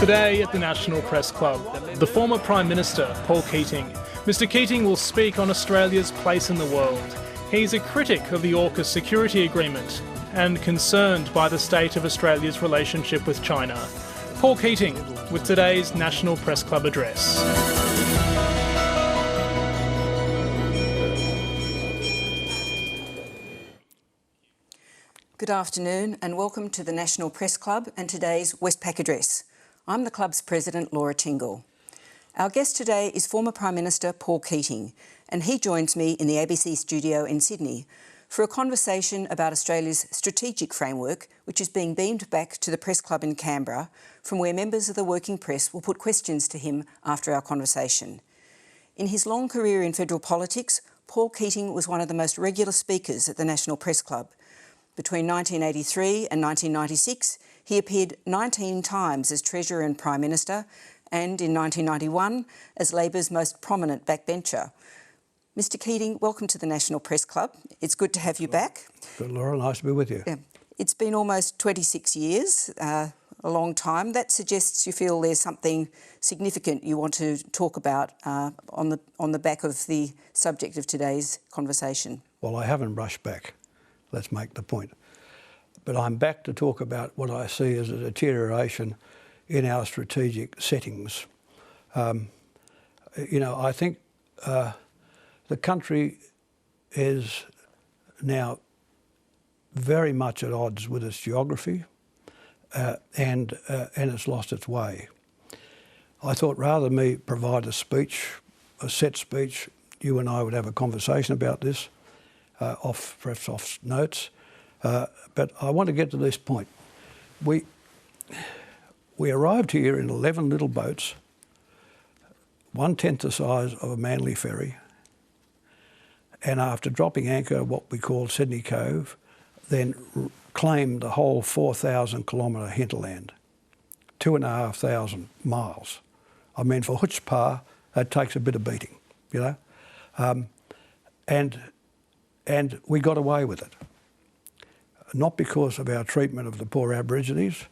Today at the National Press Club, the former Prime Minister, Paul Keating. Mr Keating will speak on Australia's place in the world. He's a critic of the AUKUS security agreement and concerned by the state of Australia's relationship with China. Paul Keating with today's National Press Club address. Good afternoon and welcome to the National Press Club and today's Westpac address. I'm the club's president, Laura Tingle. Our guest today is former Prime Minister Paul Keating, and he joins me in the ABC studio in Sydney for a conversation about Australia's strategic framework, which is being beamed back to the Press Club in Canberra, from where members of the working press will put questions to him after our conversation. In his long career in federal politics, Paul Keating was one of the most regular speakers at the National Press Club. Between 1983 and 1996, he appeared 19 times as Treasurer and Prime Minister, and in 1991 as Labor's most prominent backbencher. Mr Keating, welcome to the National Press Club. It's good to have you back. Good, Laura. Nice to be with you. Yeah. It's been almost 26 years, a long time. That suggests you feel there's something significant you want to talk about on the back of the subject of today's conversation. Well, I haven't rushed back. Let's make the point. But I'm back to talk about what I see as a deterioration in our strategic settings. I think the country is now very much at odds with its geography and it's lost its way. I thought rather than me provide a set speech, you and I would have a conversation about this, perhaps off notes. But I want to get to this point. We arrived here in 11 little boats, 1/10 the size of a Manly ferry, and after dropping anchor at what we call Sydney Cove, then claimed the whole 4,000 kilometre hinterland, 2,500 miles. I mean, for chutzpah, that takes a bit of beating, you know. And we got away with it. Not because of our treatment of the poor Aborigines,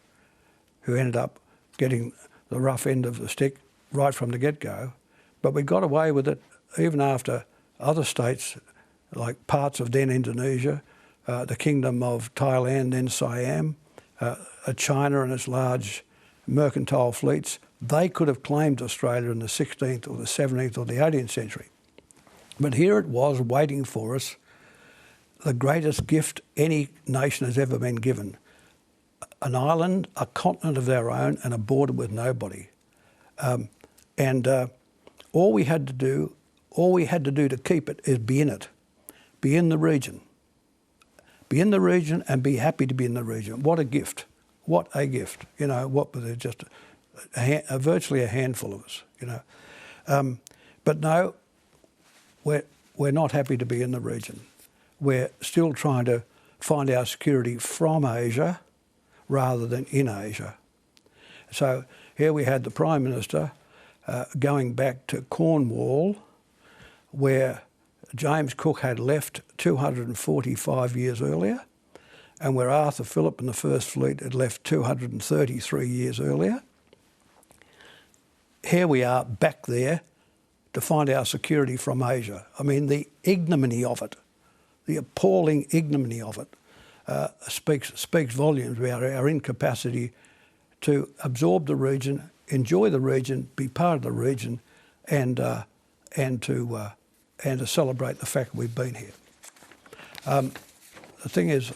who ended up getting the rough end of the stick right from the get-go, but we got away with it even after other states, like parts of then Indonesia, the Kingdom of Thailand, then Siam, China and its large mercantile fleets, they could have claimed Australia in the 16th or the 17th or the 18th century. But here it was waiting for us, the greatest gift any nation has ever been given. An island, a continent of their own, and a border with nobody. All we had to do to keep it is be in it, be in the region. Be in the region and be happy to be in the region. What a gift. What a gift. You know, what was it, just virtually a handful of us, you know. But no, we're not happy to be in the region. We're still trying to find our security from Asia rather than in Asia. So here we had the Prime Minister going back to Cornwall, where James Cook had left 245 years earlier, and where Arthur Phillip and the First Fleet had left 233 years earlier. Here we are back there to find our security from Asia. I mean, the ignominy of it, the appalling ignominy of it speaks volumes about our incapacity to absorb the region, enjoy the region, be part of the region, and to celebrate the fact we've been here. The thing is,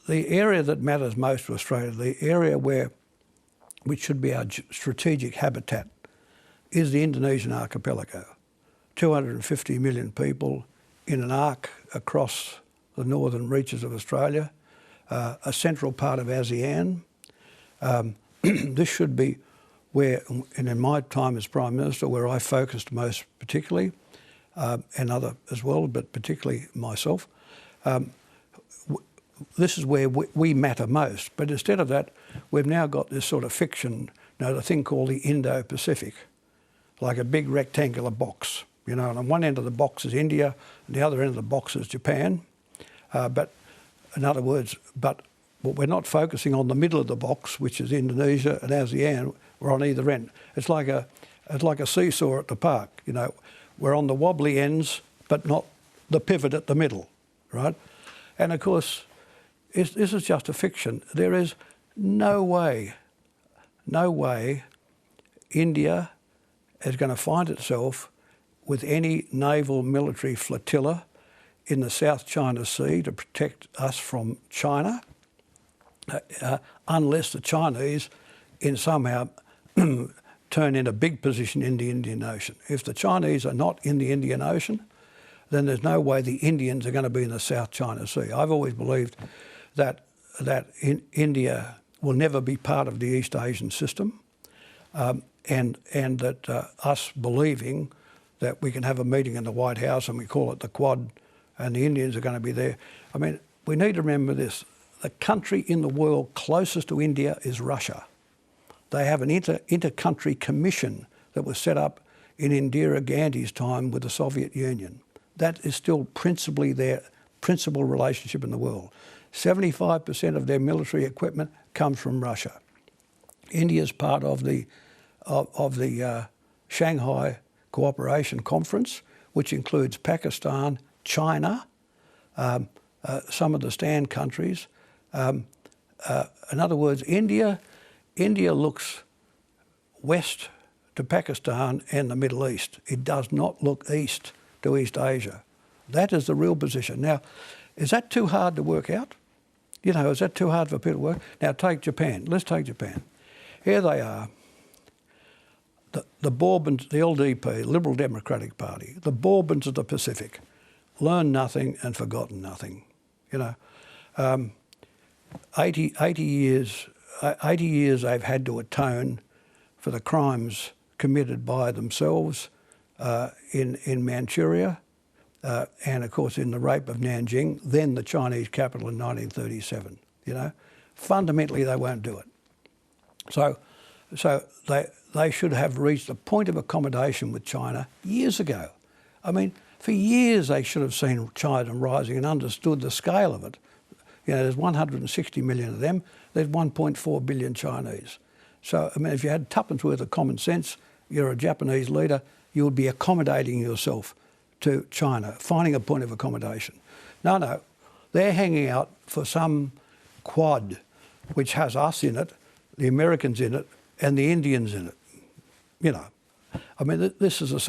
the area that matters most to Australia, the area which should be our strategic habitat, is the Indonesian archipelago. 250 million people in an arc across the northern reaches of Australia, a central part of ASEAN. This should be where, and in my time as Prime Minister, where I focused most particularly, and other as well, but particularly myself, this is where we matter most. But instead of that, we've now got this sort of fiction, the thing called the Indo-Pacific, like a big rectangular box. And on one end of the box is India, and the other end of the box is Japan. But in other words, but we're not focusing on the middle of the box, which is Indonesia and ASEAN. We're on either end. It's like a seesaw at the park. You know, we're on the wobbly ends, but not the pivot at the middle, right? And of course, this is just a fiction. There is no way India is going to find itself with any naval military flotilla in the South China Sea to protect us from China, unless the Chinese somehow turn in a big position in the Indian Ocean. If the Chinese are not in the Indian Ocean, then there's no way the Indians are going to be in the South China Sea. I've always believed that India will never be part of the East Asian system, and that us believing that we can have a meeting in the White House and we call it the Quad and the Indians are going to be there. I mean, we need to remember this. The country in the world closest to India is Russia. They have an inter-country commission that was set up in Indira Gandhi's time with the Soviet Union. That is still principally their principal relationship in the world. 75% of their military equipment comes from Russia. India is part of the Shanghai Cooperation Conference, which includes Pakistan, China, some of the stand countries. In other words, India looks west to Pakistan and the Middle East. It does not look east to East Asia. That is the real position. Now, is that too hard to work out? You know, is that too hard for people to work? Now, take Japan. Let's take Japan. Here they are. The Bourbons, the LDP, Liberal Democratic Party, the Bourbons of the Pacific, learned nothing and forgotten nothing. You know, 80 years they've had to atone for the crimes committed by themselves in Manchuria and, of course, in the rape of Nanjing, then the Chinese capital in 1937. You know, fundamentally they won't do it. So they should have reached a point of accommodation with China years ago. I mean, for years they should have seen China rising and understood the scale of it. You know, there's 160 million of them. There's 1.4 billion Chinese. So, I mean, if you had tuppence worth of common sense, you're a Japanese leader, you would be accommodating yourself to China, finding a point of accommodation. No, they're hanging out for some Quad, which has us in it, the Americans in it, and the Indians in it. You know, I mean, this is a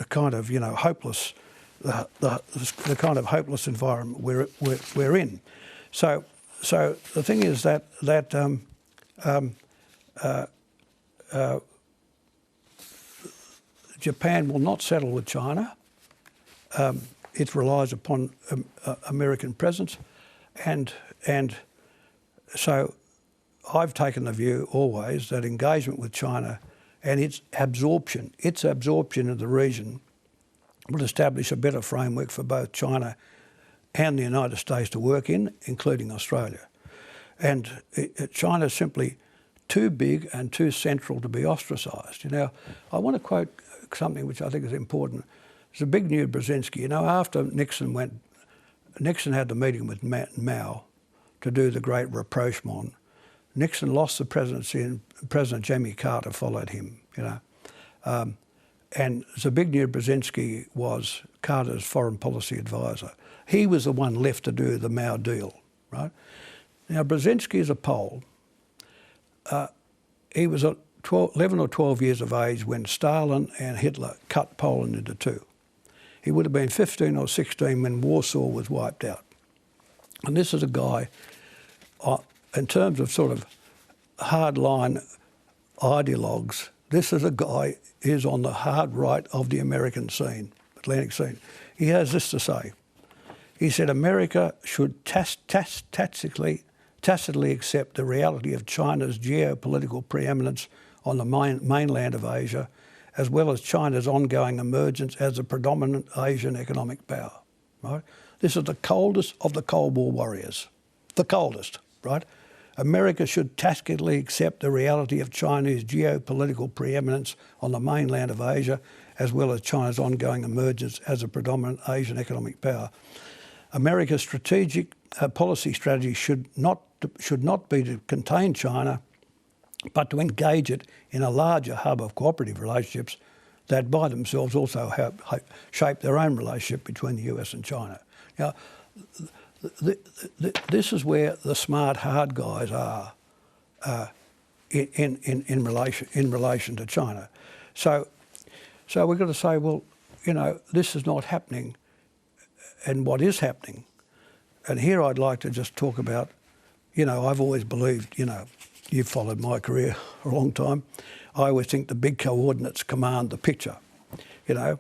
kind of, you know, hopeless, the kind of hopeless environment we're in. So the thing is that Japan will not settle with China. It relies upon American presence, and so I've taken the view always that engagement with China and its absorption of the region will establish a better framework for both China and the United States to work in, including Australia. And China's simply too big and too central to be ostracised. You know, I want to quote something which I think is important. There's a big Newrzezinski. You know, after Nixon had the meeting with Mao to do the great rapprochement. Nixon lost the presidency and President Jimmy Carter followed him, you know. And Zbigniew Brzezinski was Carter's foreign policy advisor. He was the one left to do the Mao deal, right? Now, Brzezinski is a Pole. He was 11 or 12 years of age when Stalin and Hitler cut Poland into two. He would have been 15 or 16 when Warsaw was wiped out. And this is a guy, in terms of sort of hardline ideologues, this is a guy who's on the hard right of the American scene, Atlantic scene. He has this to say. He said, America should tacitly accept the reality of China's geopolitical preeminence on the mainland of Asia, as well as China's ongoing emergence as a predominant Asian economic power, right? This is the coldest of the Cold War warriors, the coldest, right? America should tacitly accept the reality of Chinese geopolitical preeminence on the mainland of Asia, as well as China's ongoing emergence as a predominant Asian economic power. America's strategic policy strategy should not be to contain China, but to engage it in a larger hub of cooperative relationships that by themselves also shape their own relationship between the US and China. Now, this is where the smart hard guys are in relation to China. So we've got to say, well, you know, this is not happening, and what is happening. And here I'd like to just talk about, you know, I've always believed, you know, you've followed my career for a long time, I always think the big coordinates command the picture. You know,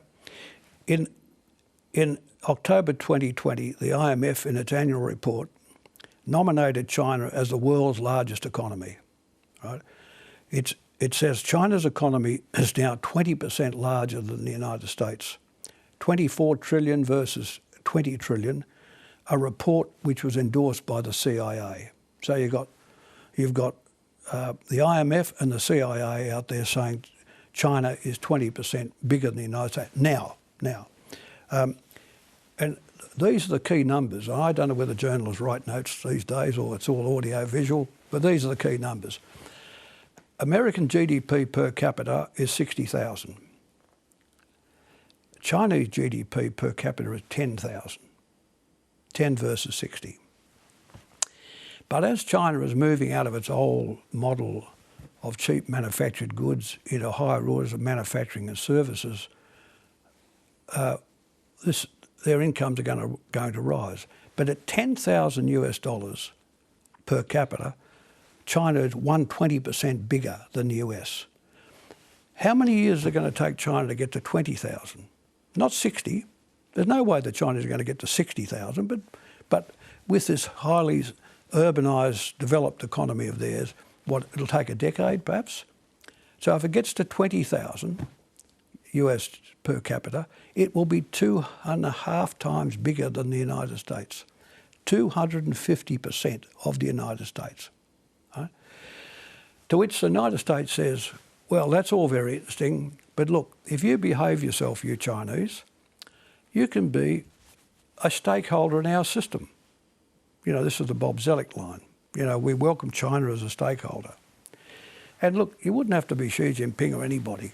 in October 2020, the IMF in its annual report nominated China as the world's largest economy, right? It says China's economy is now 20% larger than the United States, 24 trillion versus 20 trillion, a report which was endorsed by the CIA. So you've got the IMF and the CIA out there saying China is 20% bigger than the United States now. And these are the key numbers. I don't know whether journalists write notes these days or it's all audio visual, but these are the key numbers. American GDP per capita is 60,000. Chinese GDP per capita is 10,000. 10 versus 60. But as China is moving out of its old model of cheap manufactured goods into higher orders of manufacturing and services, their incomes are going to rise. But at $10,000 per capita, China is 120% bigger than the US. How many years is it going to take China to get to 20,000? Not 60. There's no way that China is going to get to 60,000, but with this highly urbanised, developed economy of theirs, it'll take a decade perhaps. So if it gets to 20,000 US per capita, it will be 2.5 times bigger than the United States. 250% of the United States. Right? To which the United States says, well, that's all very interesting, but look, if you behave yourself, you Chinese, you can be a stakeholder in our system. You know, this is the Bob Zellick line. You know, we welcome China as a stakeholder. And look, you wouldn't have to be Xi Jinping or anybody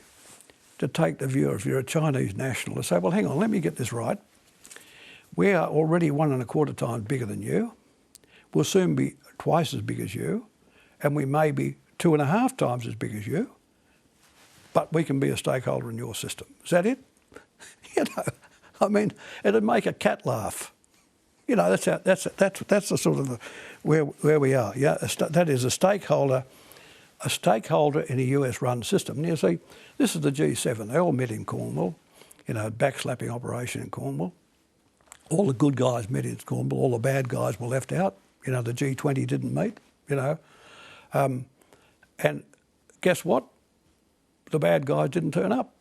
to take the view, if you're a Chinese national, to say, well, hang on, let me get this right. We are already 1.25 times bigger than you. We'll soon be twice as big as you. And we may be 2.5 times as big as you. But we can be a stakeholder in your system. Is that it? You know, I mean, it'd make a cat laugh. You know, that's the sort of where we are. Yeah, that is a stakeholder in a US-run system. And you see, this is the G7. They all met in Cornwall, you know, backslapping operation in Cornwall. All the good guys met in Cornwall. All the bad guys were left out. You know, the G20 didn't meet. You know, and guess what? The bad guys didn't turn up.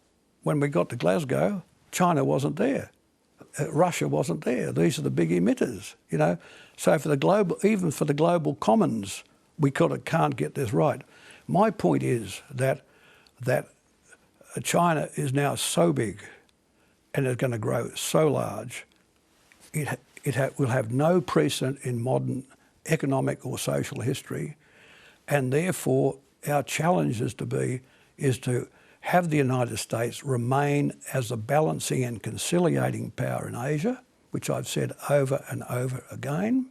When we got to Glasgow, China wasn't there. Russia wasn't there. These are the big emitters, you know. So for the global, even for the global commons, we can't get this right. My point is that China is now so big and is going to grow so large, it will have no precedent in modern economic or social history, and therefore our challenge is to have the United States remain as the balancing and conciliating power in Asia, which I've said over and over again,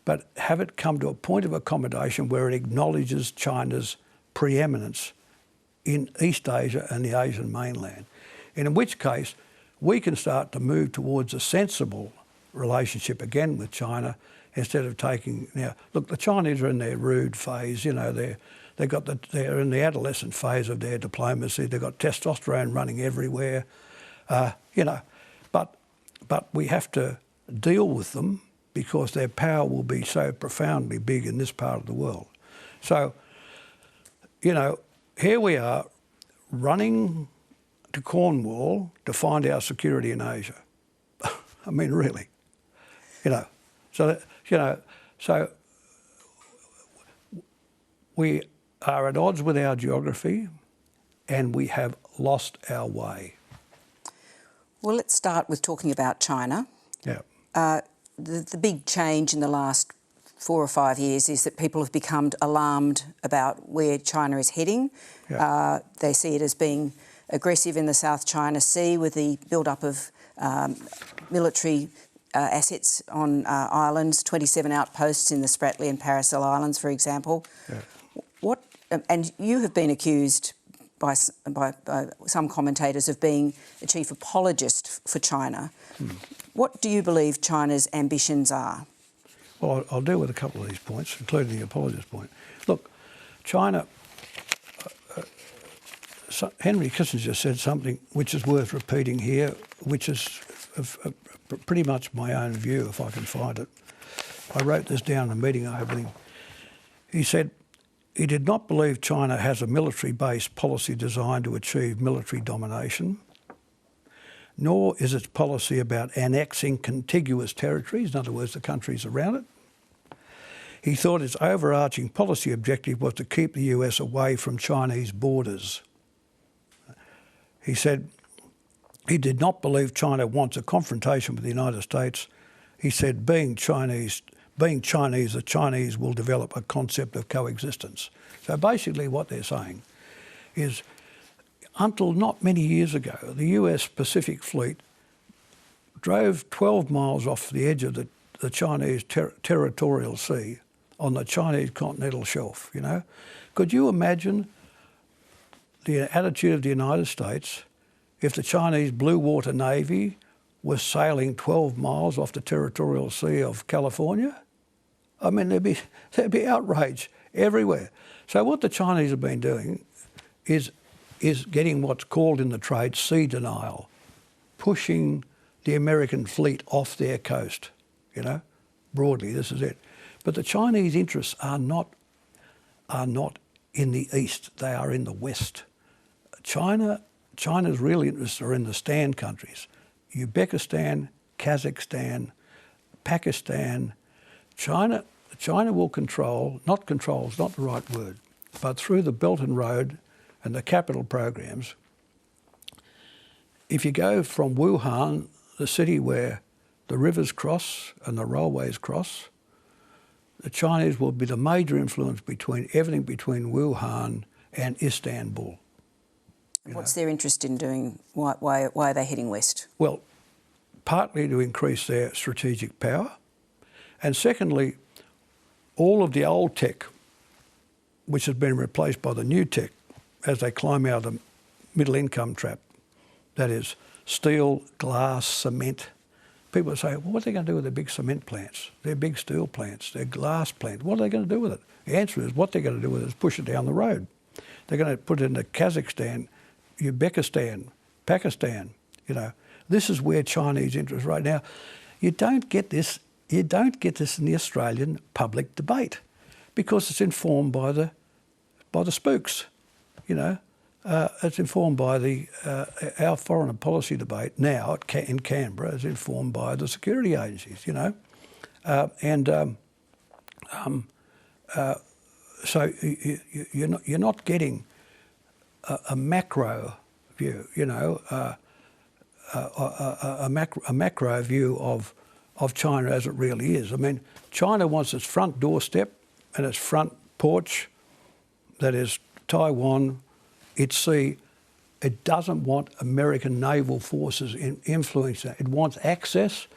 but have it come to a point of accommodation where it acknowledges China's preeminence in East Asia and the Asian mainland, in which case we can start to move towards a sensible relationship again with China instead of taking... Now, look, the Chinese are in their rude phase, you know, they're in the adolescent phase of their diplomacy. They've got testosterone running everywhere, you know. But we have to deal with them because their power will be so profoundly big in this part of the world. So, you know, here we are running to Cornwall to find our security in Asia. I mean, really, you know. So we are at odds with our geography and we have lost our way. Well, let's start with talking about China. Yeah. the big change in the last 4 or 5 years is that people have become alarmed about where China is heading. Yeah. They see it as being aggressive in the South China Sea with the build-up of military assets on islands, 27 outposts in the Spratly and Paracel Islands, for example. Yeah. And you have been accused by some commentators of being a chief apologist for China. What do you believe China's ambitions are? Well, I'll deal with a couple of these points, including the apologist point. Look, China, Henry Kissinger said something which is worth repeating here, which is pretty much my own view, if I can find it. I wrote this down in a meeting I had with him. He said he did not believe China has a military-based policy designed to achieve military domination, nor is its policy about annexing contiguous territories, in other words, the countries around it. He thought its overarching policy objective was to keep the US away from Chinese borders. He said he did not believe China wants a confrontation with the United States. He said, being Chinese, the Chinese will develop a concept of coexistence. So basically what they're saying is, until not many years ago, the US Pacific Fleet drove 12 miles off the edge of the Chinese territorial sea on the Chinese continental shelf, you know. Could you imagine the attitude of the United States if the Chinese Blue Water Navy was sailing 12 miles off the territorial sea of California? I mean, there'd be outrage everywhere. So what the Chinese have been doing is getting what's called in the trade sea denial, pushing the American fleet off their coast, you know, broadly, this is it. But the Chinese interests are not in the east, they are in the west. China's real interests are in the stand countries, Uzbekistan, Kazakhstan, Pakistan. China will control, not control is not the right word, but through the Belt and Road and the capital programs, if you go from Wuhan, the city where the rivers cross and the railways cross, the Chinese will be the major influence between everything between Wuhan and Istanbul. What's their interest in doing? Why are they heading west? Well, partly to increase their strategic power, and secondly, all of the old tech, which has been replaced by the new tech as they climb out of the middle income trap, that is steel, glass, cement. People say, well, what are they going to do with their big cement plants, their big steel plants, their glass plants? What are they going to do with it? The answer is what they're going to do with it is push it down the road. They're going to put it into Kazakhstan, Uzbekistan, Pakistan. You know, this is where Chinese interest right now. You don't get this in the Australian public debate because it's informed by the spooks. You know, it's informed by our foreign policy debate now in Canberra is informed by the security agencies. You know, so you're not getting a macro view. You know, a macro view of China as it really is. I mean, China wants its front doorstep and its front porch, that is Taiwan, its sea. It doesn't want American naval forces influencing it. It wants access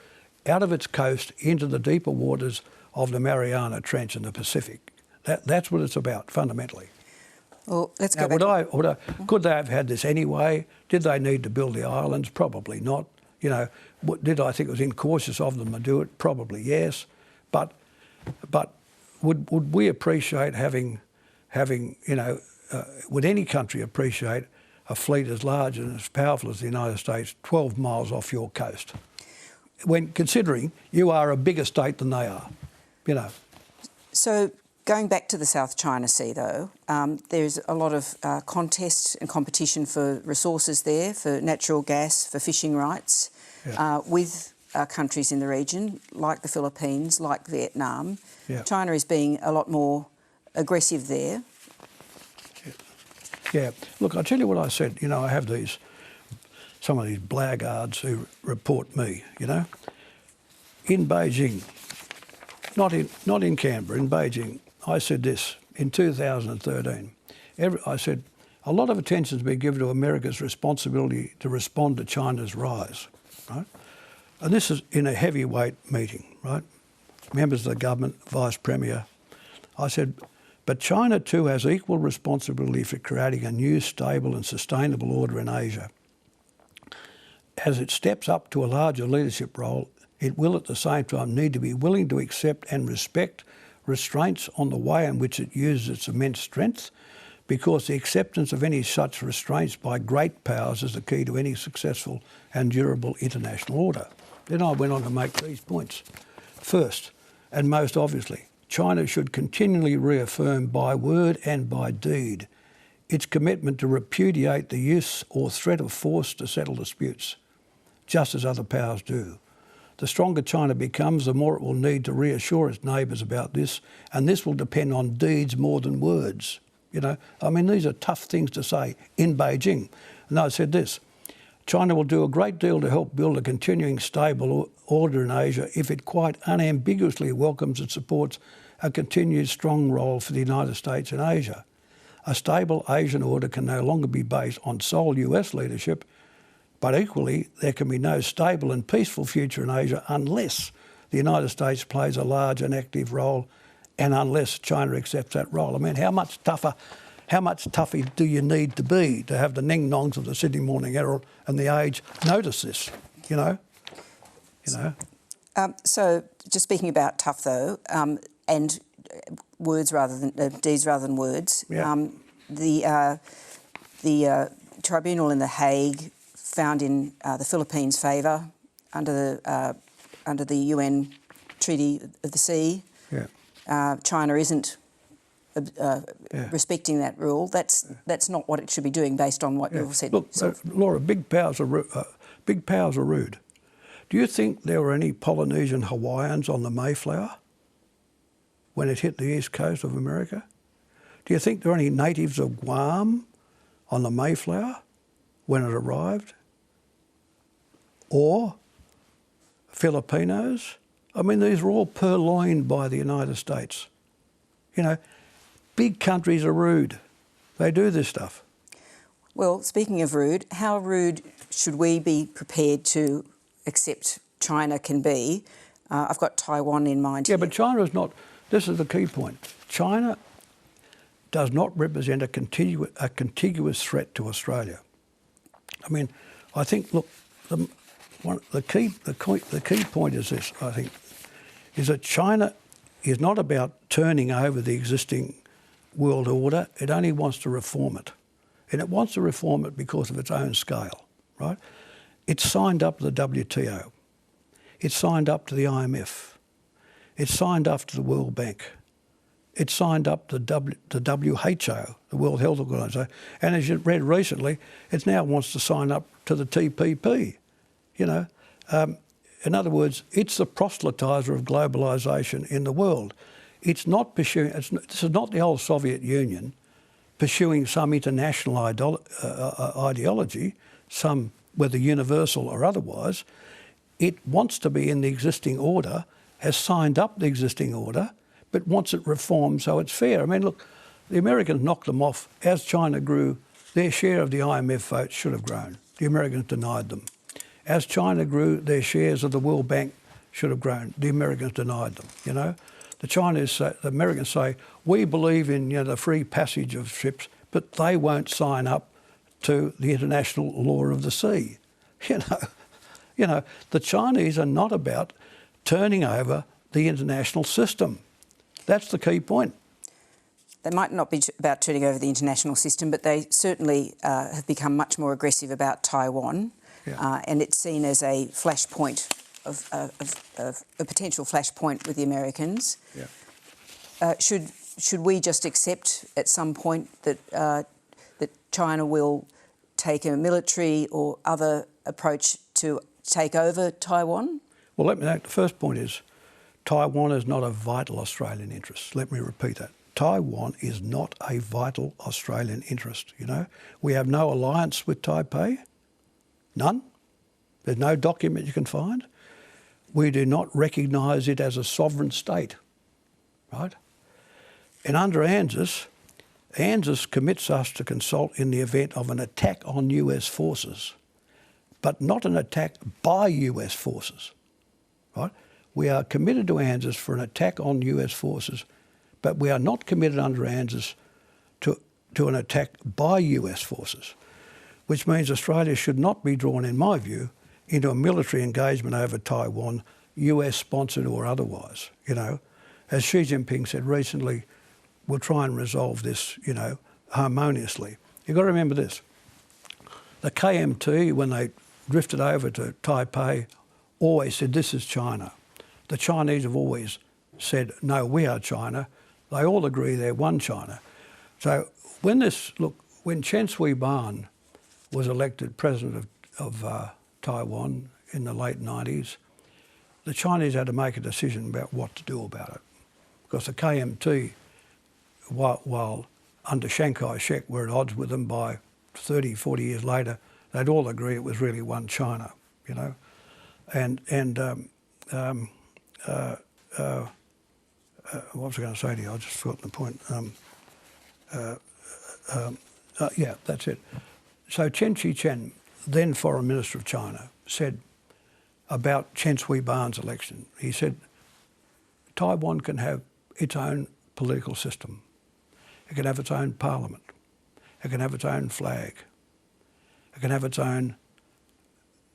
out of its coast into the deeper waters of the Mariana Trench in the Pacific. That's what it's about, fundamentally. Well, let's go back. Could they have had this anyway? Did they need to build the islands? Probably not. You know, did I think it was incautious of them to do it? Probably yes. But would we appreciate having you know, would any country appreciate a fleet as large and as powerful as the United States 12 miles off your coast? When considering you are a bigger state than they are, you know. So going back to the South China Sea, though, there's a lot of contest and competition for resources there, for natural gas, for fishing rights, with countries in the region, like the Philippines, like Vietnam. Yeah. China is being a lot more aggressive there. Yeah. Look, I'll tell you what I said. You know, I have some of these blackguards who report me, you know. in Beijing, not in Canberra, in Beijing, I said this in 2013. I said, a lot of attention has been given to America's responsibility to respond to China's rise, right? And this is in a heavyweight meeting, right? Members of the government, Vice Premier. I said, but China too has equal responsibility for creating a new, stable and sustainable order in Asia. As it steps up to a larger leadership role, it will at the same time need to be willing to accept and respect restraints on the way in which it uses its immense strength, because the acceptance of any such restraints by great powers is the key to any successful and durable international order. Then I went on to make these points. First, and most obviously, China should continually reaffirm by word and by deed its commitment to repudiate the use or threat of force to settle disputes, just as other powers do. The stronger China becomes, the more it will need to reassure its neighbours about this, and this will depend on deeds more than words. You know, I mean, these are tough things to say in Beijing. And I said this, China will do a great deal to help build a continuing stable order in Asia if it quite unambiguously welcomes and supports a continued strong role for the United States in Asia. A stable Asian order can no longer be based on sole US leadership, but equally there can be no stable and peaceful future in Asia unless the United States plays a large and active role and unless China accepts that role. I mean, how much tougher do you need to be to have the ning-nongs of the Sydney Morning Herald and the Age notice this, you know? So, just speaking about tough though, and words rather than deeds rather than words, yeah. The tribunal in The Hague found in the Philippines' favour under the UN Treaty of the Sea. Yeah. China isn't respecting that rule. That's not what it should be doing, based on what you've said. Look, Laura, big powers are rude. Do you think there were any Polynesian Hawaiians on the Mayflower when it hit the east coast of America? Do you think there were any natives of Guam on the Mayflower when it arrived? Or Filipinos? I mean, these were all purloined by the United States. You know, big countries are rude. They do this stuff. Well, speaking of rude, how rude should we be prepared to accept China can be? I've got Taiwan in mind here. Yeah, but China is not... This is the key point. China does not represent a contiguous threat to Australia. I mean, I think, look, the key point is this, I think, is that China is not about turning over the existing world order. It only wants to reform it. And it wants to reform it because of its own scale, right? It's signed up to the WTO. It's signed up to the IMF. It's signed up to the World Bank. It's signed up to the WHO, the World Health Organization. And as you read recently, it now wants to sign up to the TPP, you know. In other words, it's the proselytiser of globalisation in the world. It's not pursuing... this is not the old Soviet Union pursuing some international ideology, some, whether universal or otherwise. It wants to be in the existing order, has signed up the existing order, but wants it reformed so it's fair. I mean, look, the Americans knocked them off. As China grew, their share of the IMF votes should have grown. The Americans denied them. As China grew, their shares of the World Bank should have grown. The Americans denied them, you know. The Americans say, we believe in, you know, the free passage of ships, but they won't sign up to the international law of the sea. You know, the Chinese are not about turning over the international system. That's the key point. They might not be about turning over the international system, but they certainly have become much more aggressive about Taiwan, and it's seen as a flashpoint of a potential flashpoint with the Americans. Yeah. Should we just accept at some point that that China will take a military or other approach to take over Taiwan? Well, let me know. The first point is Taiwan is not a vital Australian interest. Let me repeat that. Taiwan is not a vital Australian interest, you know. We have no alliance with Taipei. None. There's no document you can find. we do not recognise it as a sovereign state, right? And under ANZUS commits us to consult in the event of an attack on US forces, but not an attack by US forces, right? We are committed to ANZUS for an attack on US forces, but we are not committed under ANZUS to an attack by US forces, which means Australia should not be drawn, in my view, into a military engagement over Taiwan, US-sponsored or otherwise. You know, as Xi Jinping said recently, we'll try and resolve this, you know, harmoniously. You've got to remember this. The KMT, when they drifted over to Taipei, always said, this is China. The Chinese have always said, no, we are China. They all agree they're one China. So when Chen Shui-bian was elected president of Taiwan in the late 90s, the Chinese had to make a decision about what to do about it. Because the KMT, while under Chiang Kai-shek were at odds with them, by 30, 40 years later, they'd all agree it was really one China, you know. What was I going to say to you? I just forgot the point. Yeah, that's it. So Chen Chi-chen, then Foreign Minister of China, said about Chen Shui-bian's election, he said, Taiwan can have its own political system. It can have its own parliament. It can have its own flag. It can have its own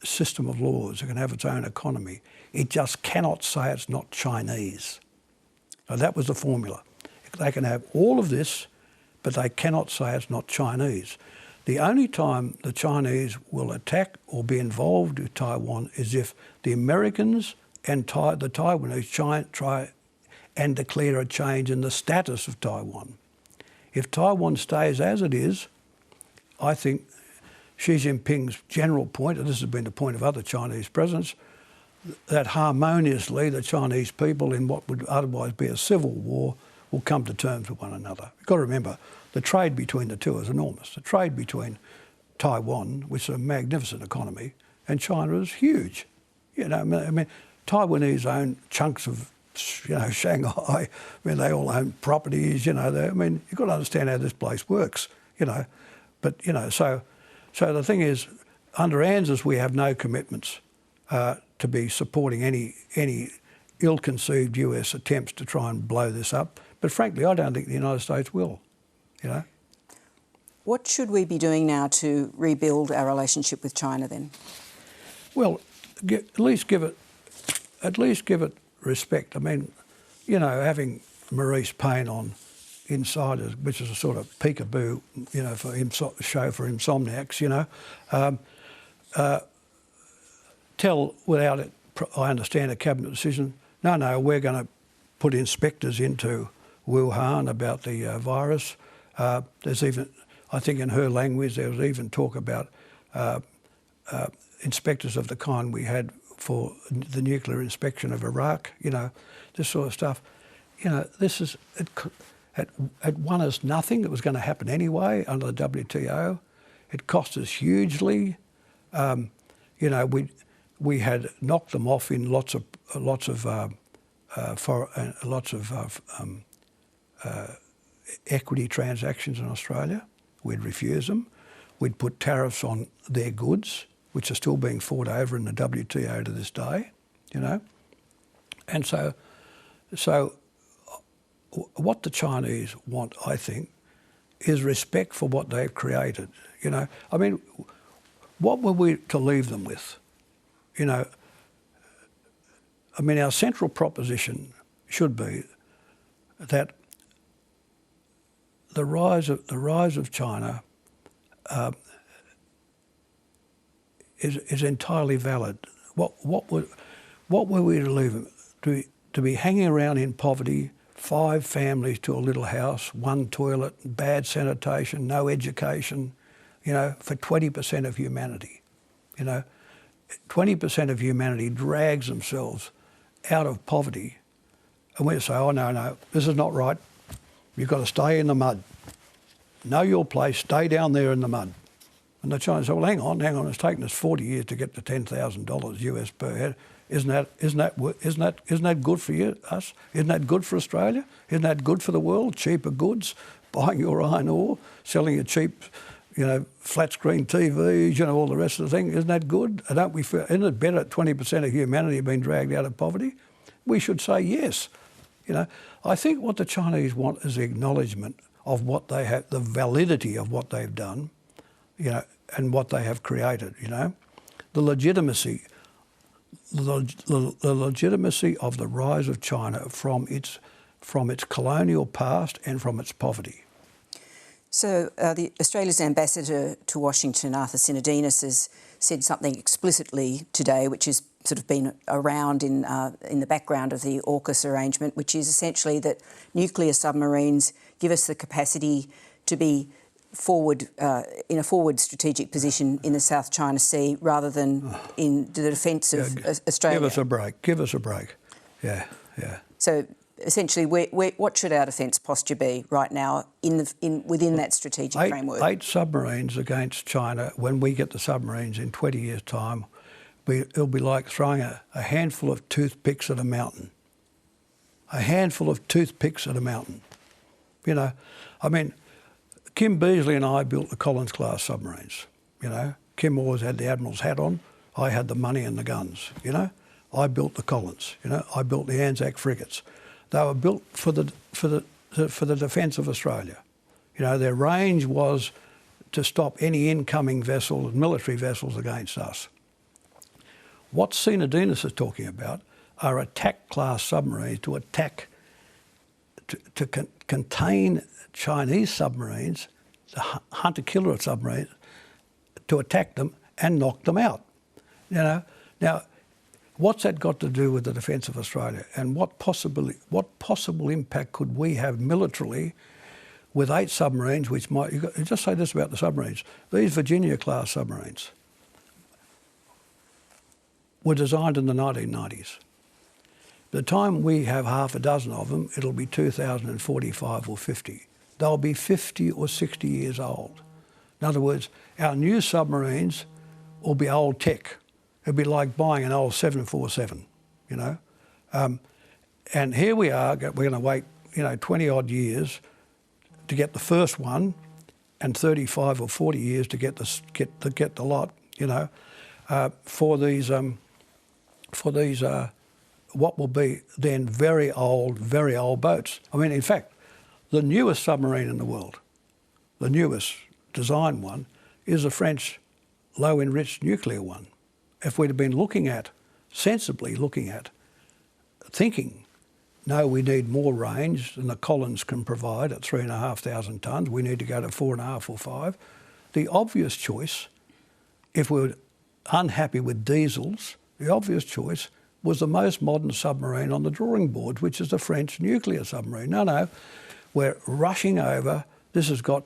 system of laws. It can have its own economy. It just cannot say it's not Chinese. So that was the formula. They can have all of this, but they cannot say it's not Chinese. The only time the Chinese will attack or be involved with Taiwan is if the Americans and the Taiwanese try and declare a change in the status of Taiwan. If Taiwan stays as it is, I think Xi Jinping's general point, and this has been the point of other Chinese presidents, that harmoniously the Chinese people in what would otherwise be a civil war will come to terms with one another. You've got to remember, the trade between the two is enormous. The trade between Taiwan, which is a magnificent economy, and China is huge. You know, I mean, Taiwanese own chunks of, you know, Shanghai. I mean, they all own properties. You know, I mean, you've got to understand how this place works. You know, but you know, so the thing is, under ANZUS we have no commitments to be supporting any ill-conceived US attempts to try and blow this up. But frankly, I don't think the United States will. You know. What should we be doing now to rebuild our relationship with China then? Well, at least give it respect. I mean, you know, having Maurice Payne on Insiders, which is a sort of peekaboo, you know, show for insomniacs, you know, tell without it, I understand a cabinet decision, no, we're going to put inspectors into Wuhan about the virus. There's even, I think in her language, there was even talk about inspectors of the kind we had for the nuclear inspection of Iraq, you know, this sort of stuff. You know, this is, it won us nothing. It was going to happen anyway under the WTO. It cost us hugely. You know, we had knocked them off in lots of equity transactions in Australia. We'd refuse them. We'd put tariffs on their goods, which are still being fought over in the WTO to this day, you know. And so what the Chinese want, I think, is respect for what they've created, you know. I mean, what were we to leave them with? You know, I mean, our central proposition should be that the rise of China is entirely valid. What were we to leave them? To be hanging around in poverty, 5 families to a little house, 1 toilet, bad sanitation, no education, you know, for 20% of humanity. You know, 20% of humanity drags themselves out of poverty, and we say, oh no, this is not right. You've got to stay in the mud. Know your place, stay down there in the mud. And the Chinese say, well, hang on, it's taken us 40 years to get to $10,000 US per head. Isn't that good for us? Isn't that good for Australia? Isn't that good for the world? Cheaper goods, buying your iron ore, selling your cheap, flat screen TVs, all the rest of the thing. Isn't that good? Isn't it better that 20% of humanity being dragged out of poverty? We should say yes. I think what the Chinese want is the acknowledgement of what they have, the validity of what they've done, and what they have created. The legitimacy. The legitimacy of the rise of China from its colonial past and from its poverty. So Australia's ambassador to Washington, Arthur Sinodinos, has said something explicitly today, which has sort of been around in the background of the AUKUS arrangement, which is essentially that nuclear submarines give us the capacity to be in a forward strategic position in the South China Sea rather than in the defence of Australia. Give us a break. Yeah. So essentially, what should our defence posture be right now within that strategic framework? 8 submarines against China. When we get the submarines in 20 years' time, it'll be like throwing a handful of toothpicks at a mountain. A handful of toothpicks at a mountain. Kim Beazley and I built the Collins-class submarines. Kim always had the Admiral's hat on. I had the money and the guns. I built the Collins. I built the Anzac frigates. They were built for the defence of Australia. Their range was to stop any incoming vessels, military vessels, against us. What Sinodinos is talking about are attack-class submarines to contain Chinese submarines, the hunter-killer submarines, to attack them and knock them out. Now, what's that got to do with the defence of Australia? And what possible impact could we have militarily with 8 submarines, which might... Just say this about the submarines. These Virginia-class submarines were designed in the 1990s. By the time we have half a dozen of them, it'll be 2045 or 50. They'll be 50 or 60 years old. In other words, our new submarines will be old tech. It'll be like buying an old 747, and here we are, we're going to wait, 20-odd years to get the first one and 35 or 40 years to get the lot, for these what will be then very old boats. In fact, the newest submarine in the world, the newest design one, is a French low-enriched nuclear one. If we'd have been sensibly looking at, thinking, no, we need more range than the Collins can provide at 3,500 tonnes, we need to go to 4.5 or 5. The obvious choice, if we were unhappy with diesels, the obvious choice was the most modern submarine on the drawing board, which is the French nuclear submarine. No, we're rushing over. This has got,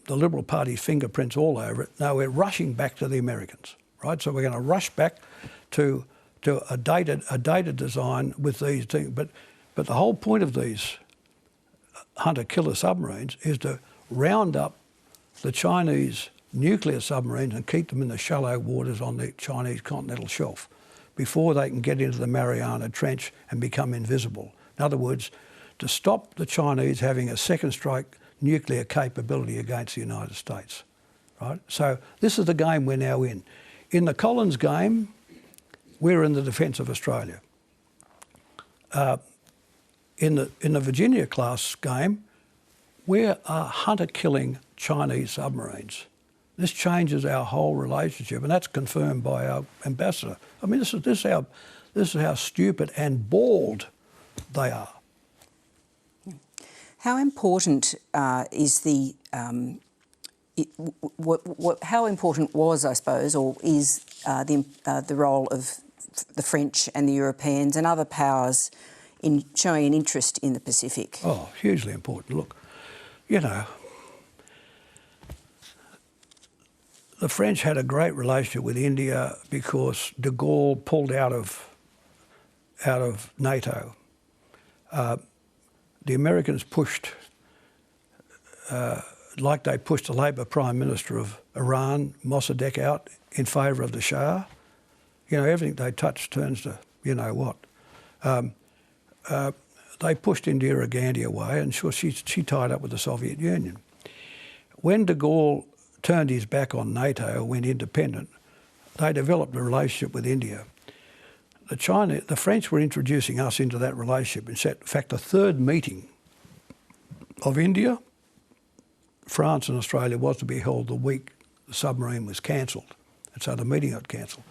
the Liberal Party's fingerprints all over it. No, we're rushing back to the Americans, right? So we're going to rush back to a dated design with these things. But the whole point of these hunter-killer submarines is to round up the Chinese nuclear submarines and keep them in the shallow waters on the Chinese continental shelf before they can get into the Mariana Trench and become invisible. In other words, to stop the Chinese having a second strike nuclear capability against the United States, right? So this is the game we're now in. In the Collins game, we're in the defence of Australia. In the Virginia-class game, we are hunter-killing Chinese submarines. This changes our whole relationship, and that's confirmed by our ambassador. This is how stupid and bald they are. How important is the how important was, I suppose, or is the role of the French and the Europeans and other powers in showing an interest in the Pacific? Oh, hugely important. Look, the French had a great relationship with India because de Gaulle pulled out of NATO. The Americans pushed, like they pushed the Labor Prime Minister of Iran, Mossadegh, out in favour of the Shah. You know, everything they touch turns to you know what. They pushed Indira Gandhi away, and sure, she tied up with the Soviet Union. When de Gaulle turned his back on NATO, went independent, they developed a relationship with India. The French were introducing us into that relationship. In fact, the third meeting of India, France and Australia was to be held the week the submarine was cancelled, and so the meeting got cancelled.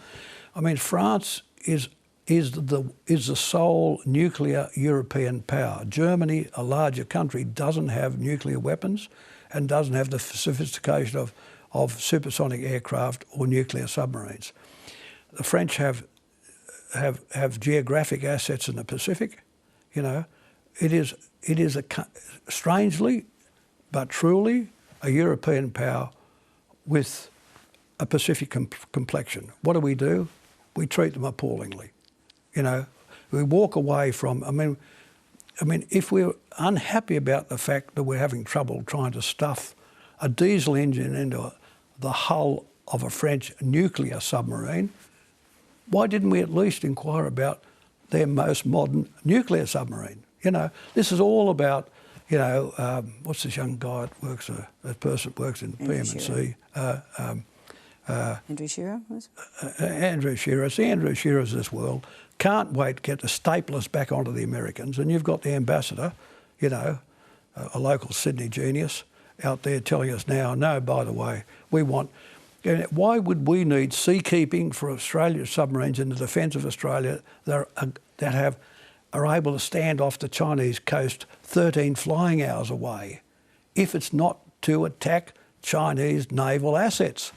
I mean, France is the sole nuclear European power. Germany, a larger country, doesn't have nuclear weapons and doesn't have the sophistication of supersonic aircraft or nuclear submarines. The French have geographic assets in the Pacific. You know, it is strangely but truly a European power with a Pacific complexion. What do? We treat them appallingly. You know, we walk away from. I mean, if we're unhappy about the fact that we're having trouble trying to stuff a diesel engine into the hull of a French nuclear submarine, why didn't we at least inquire about their most modern nuclear submarine? You know, this is all about, you know, what's this young guy that works, a person that works in PM&C? Andrew Shearer? Andrew Shearer. It's the Andrew Shearers of this world. Can't wait to get the staplers back onto the Americans. And you've got the ambassador, you know, a local Sydney genius out there telling us now, no, by the way, we want... Why would we need seakeeping for Australia's submarines in the defence of Australia that are able to stand off the Chinese coast 13 flying hours away if it's not to attack Chinese naval assets?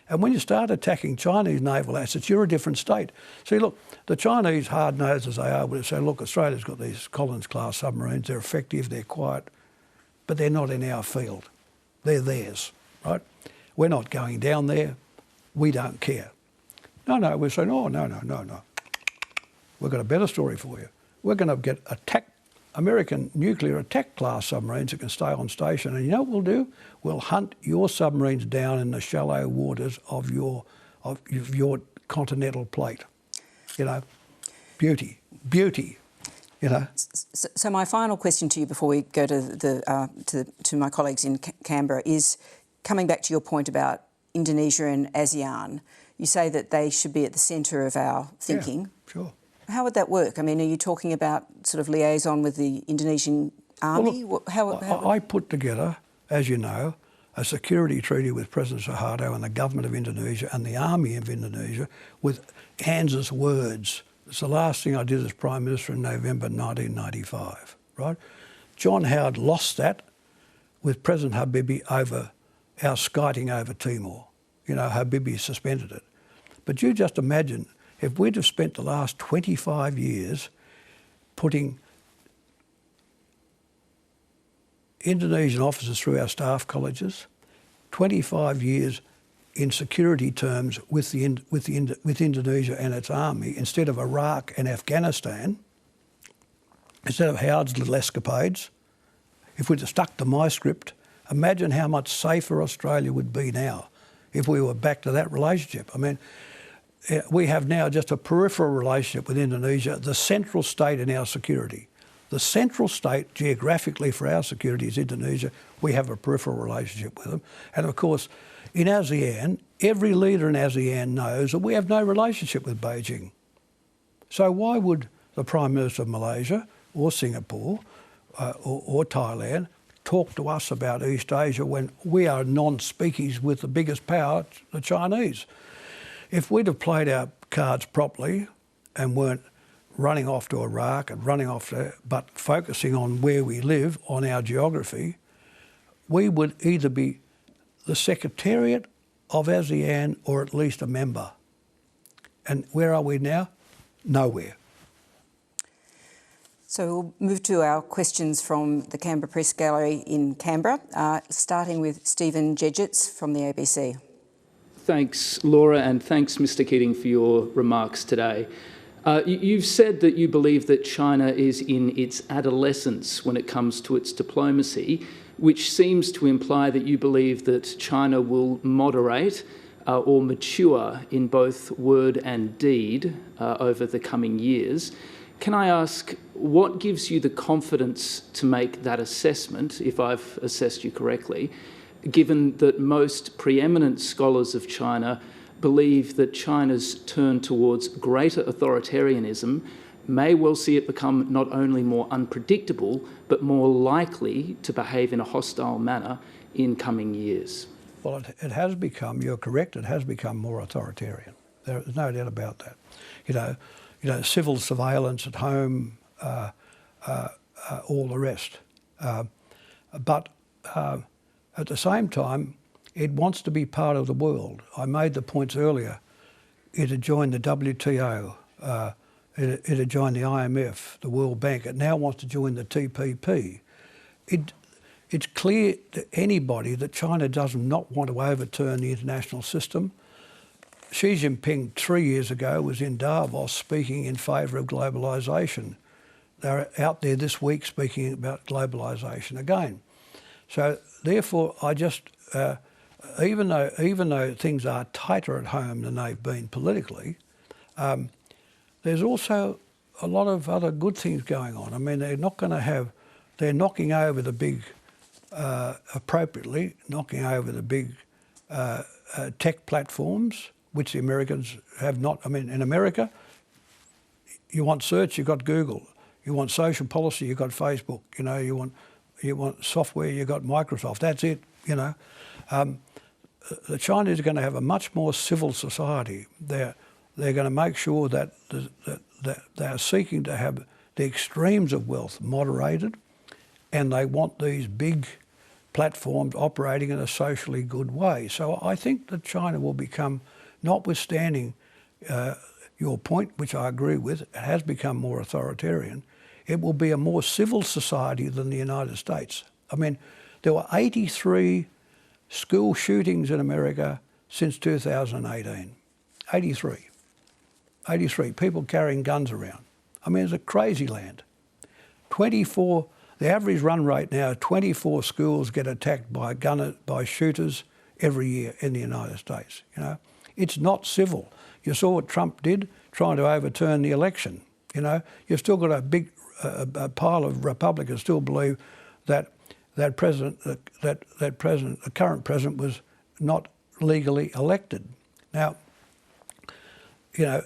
And when you start attacking Chinese naval assets, you're a different state. See, look, the Chinese, hard-nosed as they are, would say, look, Australia's got these Collins-class submarines, they're effective, they're quiet, but they're not in our field. They're theirs, right? We're not going down there. We don't care. No, we're saying, oh, no. We've got a better story for you. We're going to get American nuclear attack class submarines that can stay on station. And you know what we'll do? We'll hunt your submarines down in the shallow waters of your continental plate. You know, beauty, you know. So my final question to you before we go to to my colleagues in Canberra is, coming back to your point about Indonesia and ASEAN, you say that they should be at the centre of our thinking. Yeah, sure. How would that work? I mean, are you talking about sort of liaison with the Indonesian army? Well, look, I put together, as you know, a security treaty with President Suharto and the government of Indonesia and the army of Indonesia with ANZUS words. It's the last thing I did as Prime Minister in November 1995, right? John Howard lost that with President Habibie over our skiting over Timor. You know, Habibie suspended it. But you just imagine if we'd have spent the last 25 years putting Indonesian officers through our staff colleges, 25 years in security terms with Indonesia and its army, instead of Iraq and Afghanistan, instead of Howard's little escapades, if we'd have stuck to my script, imagine how much safer Australia would be now if we were back to that relationship. I mean, we have now just a peripheral relationship with Indonesia, the central state in our security. The central state geographically for our security is Indonesia. We have a peripheral relationship with them. And of course, in ASEAN, every leader in ASEAN knows that we have no relationship with Beijing. So why would the Prime Minister of Malaysia or Singapore or Thailand talk to us about East Asia when we are non-speakies with the biggest power, the Chinese? If we'd have played our cards properly and weren't running off to Iraq and running off there, but focusing on where we live, on our geography, we would either be the Secretariat of ASEAN or at least a member. And where are we now? Nowhere. So we'll move to our questions from the Canberra Press Gallery in Canberra, starting with Stephen Jedgetts from the ABC. Thanks, Laura, and thanks, Mr Keating, for your remarks today. You've said that you believe that China is in its adolescence when it comes to its diplomacy, which seems to imply that you believe that China will moderate or mature in both word and deed over the coming years. Can I ask, what gives you the confidence to make that assessment, if I've assessed you correctly, given that most preeminent scholars of China believe that China's turn towards greater authoritarianism may well see it become not only more unpredictable, but more likely to behave in a hostile manner in coming years? Well, it has become, you're correct, it has become more authoritarian. There's no doubt about that. You know, civil surveillance at home, all the rest. But at the same time, it wants to be part of the world. I made the points earlier. It had joined the WTO, it had joined the IMF, the World Bank. It now wants to join the TPP. It's clear to anybody that China does not want to overturn the international system. Xi Jinping 3 years ago was in Davos speaking in favour of globalisation. They're out there this week speaking about globalisation again. So therefore, I just, even though things are tighter at home than they've been politically, there's also a lot of other good things going on. I mean, they're knocking over the big, appropriately, knocking over the big tech platforms, which the Americans have not. I mean, in America, you want search, you've got Google. You want social policy, you've got Facebook. You know, you want software, you've got Microsoft. That's it, you know. The Chinese are going to have a much more civil society. They're going to make sure that they're seeking to have the extremes of wealth moderated, and they want these big platforms operating in a socially good way. So I think that China will become, notwithstanding your point, which I agree with, it has become more authoritarian, it will be a more civil society than the United States. I mean, there were 83 school shootings in America since 2018. 83. 83 people carrying guns around. I mean, it's a crazy land. 24, the average run rate now, 24 schools get attacked by shooters every year in the United States, you know. It's not civil. You saw what Trump did, trying to overturn the election. You know, you've still got a big a pile of Republicans still believe that the current president was not legally elected. Now, you know,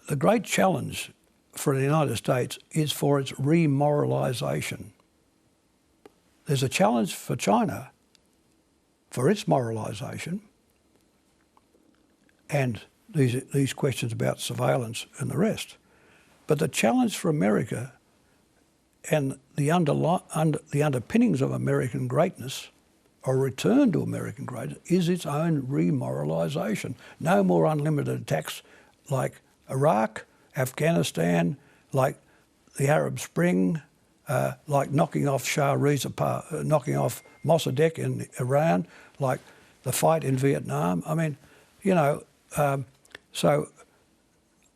the great challenge for the United States is for its remoralisation. There's a challenge for China for its moralisation, and these questions about surveillance and the rest. But the challenge for America and the underpinnings of American greatness, or return to American greatness, is its own remoralisation. No more unlimited attacks like Iraq, Afghanistan, like the Arab Spring, like knocking off Shah Reza, knocking off Mossadegh in Iran, like the fight in Vietnam. I mean, you know, so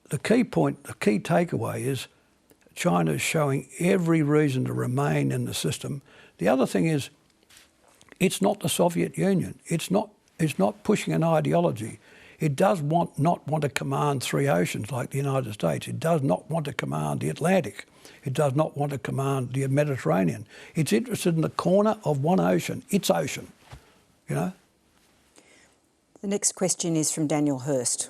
the key point, the key takeaway is China is showing every reason to remain in the system. The other thing is, it's not the Soviet Union. It's not pushing an ideology. It does not want to command three oceans like the United States. It does not want to command the Atlantic. It does not want to command the Mediterranean. It's interested in the corner of one ocean, its ocean, you know. The next question is from Daniel Hurst.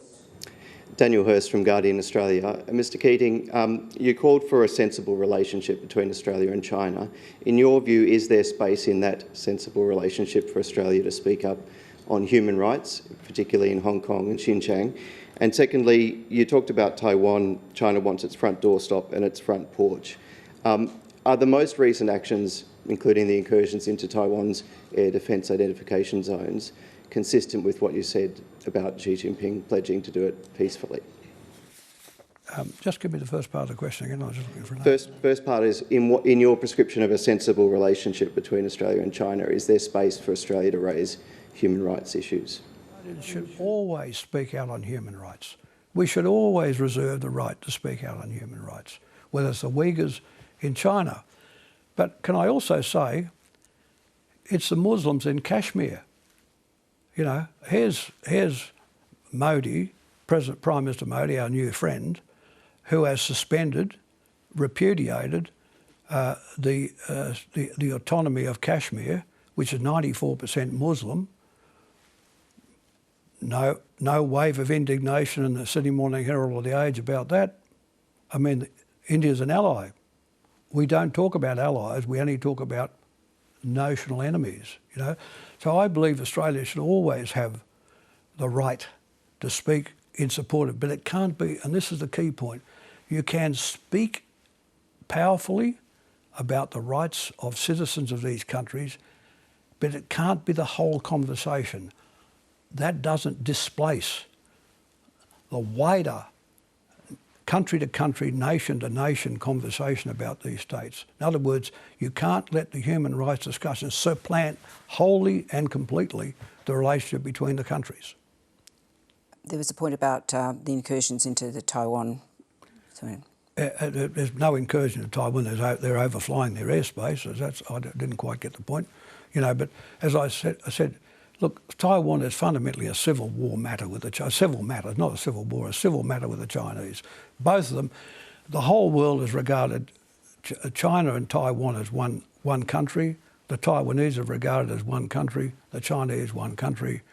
Daniel Hurst from Guardian Australia. Mr Keating, you called for a sensible relationship between Australia and China. In your view, is there space in that sensible relationship for Australia to speak up on human rights, particularly in Hong Kong and Xinjiang? And secondly, you talked about Taiwan. China wants its front doorstop and its front porch. Are the most recent actions, including the incursions into Taiwan's air defence identification zones, consistent with what you said about Xi Jinping pledging to do it peacefully? Just give me the first part of the question again. I was just looking for an First part is, in your prescription of a sensible relationship between Australia and China, is there space for Australia to raise human rights issues? It should always speak out on human rights. We should always reserve the right to speak out on human rights, whether it's the Uyghurs in China. But can I also say, it's the Muslims in Kashmir. You know, here's Modi, Prime Minister Modi, our new friend, who has suspended, repudiated the autonomy of Kashmir, which is 94% Muslim. No wave of indignation in the Sydney Morning Herald or The Age about that. I mean, India's an ally. We don't talk about allies, we only talk about notional enemies, you know. So I believe Australia should always have the right to speak in support of, but it can't be, and this is the key point, you can speak powerfully about the rights of citizens of these countries, but it can't be the whole conversation. That doesn't displace the wider country-to-country, nation-to-nation conversation about these states. In other words, you can't let the human rights discussion supplant wholly and completely the relationship between the countries. There was a point about the incursions into the Taiwan. Sorry. There's no incursion in Taiwan. They're overflying their airspace. I didn't quite get the point, you know. But as I said, look, Taiwan is fundamentally a civil war matter with the Chinese. Civil matter, not a civil war, a civil matter with the Chinese. Both of them, the whole world has regarded China and Taiwan as one country. The Taiwanese are regarded as one country. The Chinese one country.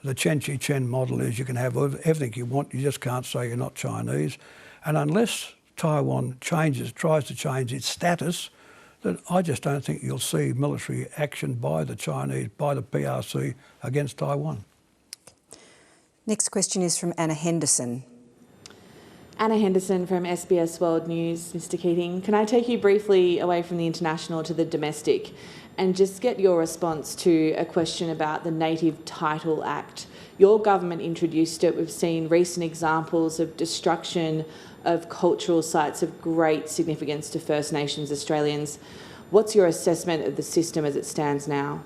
The Chen Chi-chen model is you can have everything you want, you just can't say you're not Chinese. And unless Taiwan tries to change its status, then I just don't think you'll see military action by the Chinese, by the PRC against Taiwan. Next question is from Anna Henderson. Anna Henderson from SBS World News. Mr Keating, can I take you briefly away from the international to the domestic and just get your response to a question about the Native Title Act? Your government introduced it. We've seen recent examples of destruction of cultural sites of great significance to First Nations Australians. What's your assessment of the system as it stands now?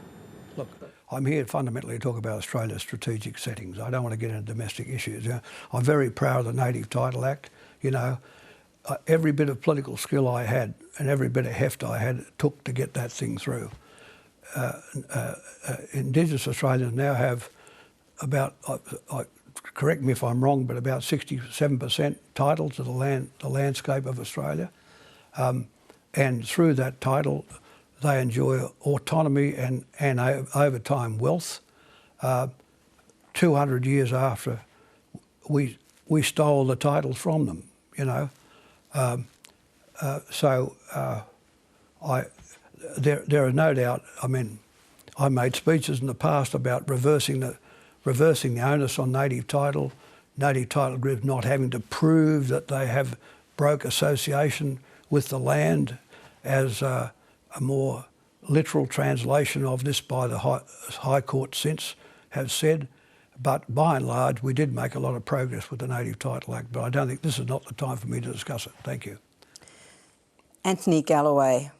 Look, I'm here fundamentally to talk about Australia's strategic settings. I don't want to get into domestic issues. You know, I'm very proud of the Native Title Act. You know, every bit of political skill I had and every bit of heft I had, it took to get that thing through. Indigenous Australians now have about, correct me if I'm wrong, but about 67% title to the landscape of Australia. And through that title, they enjoy autonomy and over time wealth. 200 years after we stole the titles from them, you know. There are no doubt, I mean, I made speeches in the past about reversing the onus on native title groups not having to prove that they have broke association with the land as a more literal translation of this by the High Court since have said. But by and large, we did make a lot of progress with the Native Title Act, but I don't think this is not the time for me to discuss it. Thank you. Anthony Galloway.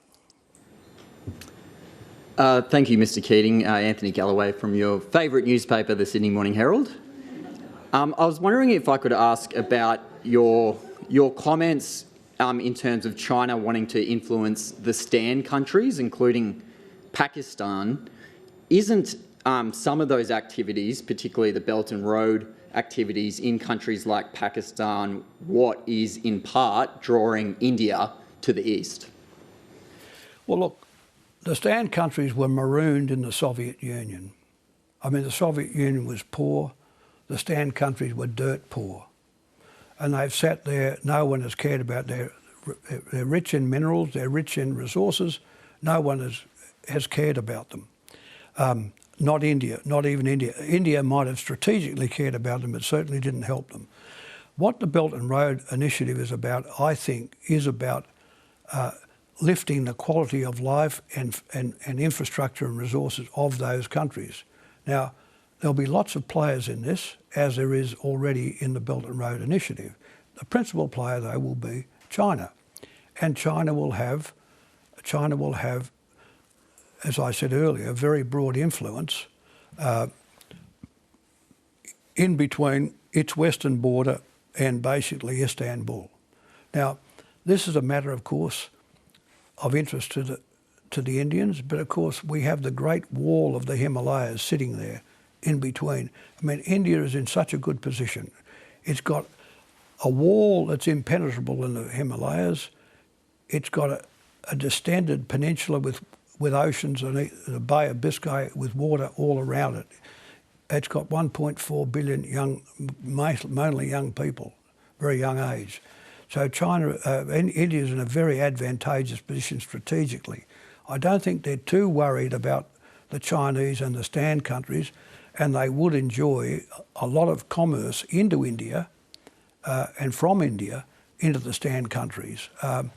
Thank you, Mr Keating. Anthony Galloway from your favourite newspaper, the Sydney Morning Herald. I was wondering if I could ask about your comments in terms of China wanting to influence the stand countries, including Pakistan. Isn't some of those activities, particularly the Belt and Road activities in countries like Pakistan, what is in part drawing India to the east? Well, look, the stand countries were marooned in the Soviet Union. I mean, the Soviet Union was poor. The stand countries were dirt poor. And they've sat there, no one has cared about they're rich in minerals, they're rich in resources. No one has cared about them. Not India, not even India. India might have strategically cared about them, but certainly didn't help them. What the Belt and Road Initiative is about, I think, is about lifting the quality of life and infrastructure and resources of those countries. Now, there'll be lots of players in this, as there is already in the Belt and Road Initiative. The principal player, though, will be China. And China will have, as I said earlier, very broad influence in between its western border and basically Istanbul. Now, this is a matter, of course, of interest to the Indians, but of course we have the Great Wall of the Himalayas sitting there in between. I mean, India is in such a good position. It's got a wall that's impenetrable in the Himalayas. It's got a distended peninsula with oceans and the Bay of Biscay with water all around it. It's got 1.4 billion mainly young people, very young age. So India is in a very advantageous position strategically. I don't think they're too worried about the Chinese and the Stand countries, and they would enjoy a lot of commerce into India and from India into the Stand countries. The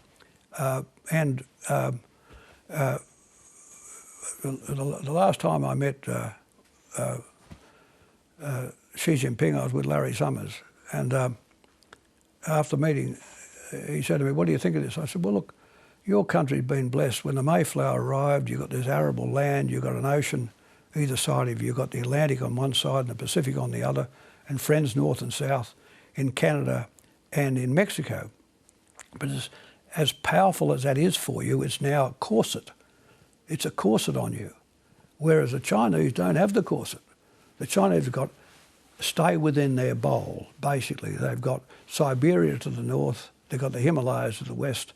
last time I met Xi Jinping, I was with Larry Summers, and after the meeting, he said to me, "What do you think of this?" I said, "Well, look, your country's been blessed. When the Mayflower arrived, you've got this arable land, you've got an ocean either side of you, you've got the Atlantic on one side and the Pacific on the other, and friends north and south in Canada and in Mexico. But as powerful as that is for you, it's now a corset. It's a corset on you. Whereas the Chinese don't have the corset. The Chinese have got stay within their bowl, basically. They've got Siberia to the north, they've got the Himalayas to the west,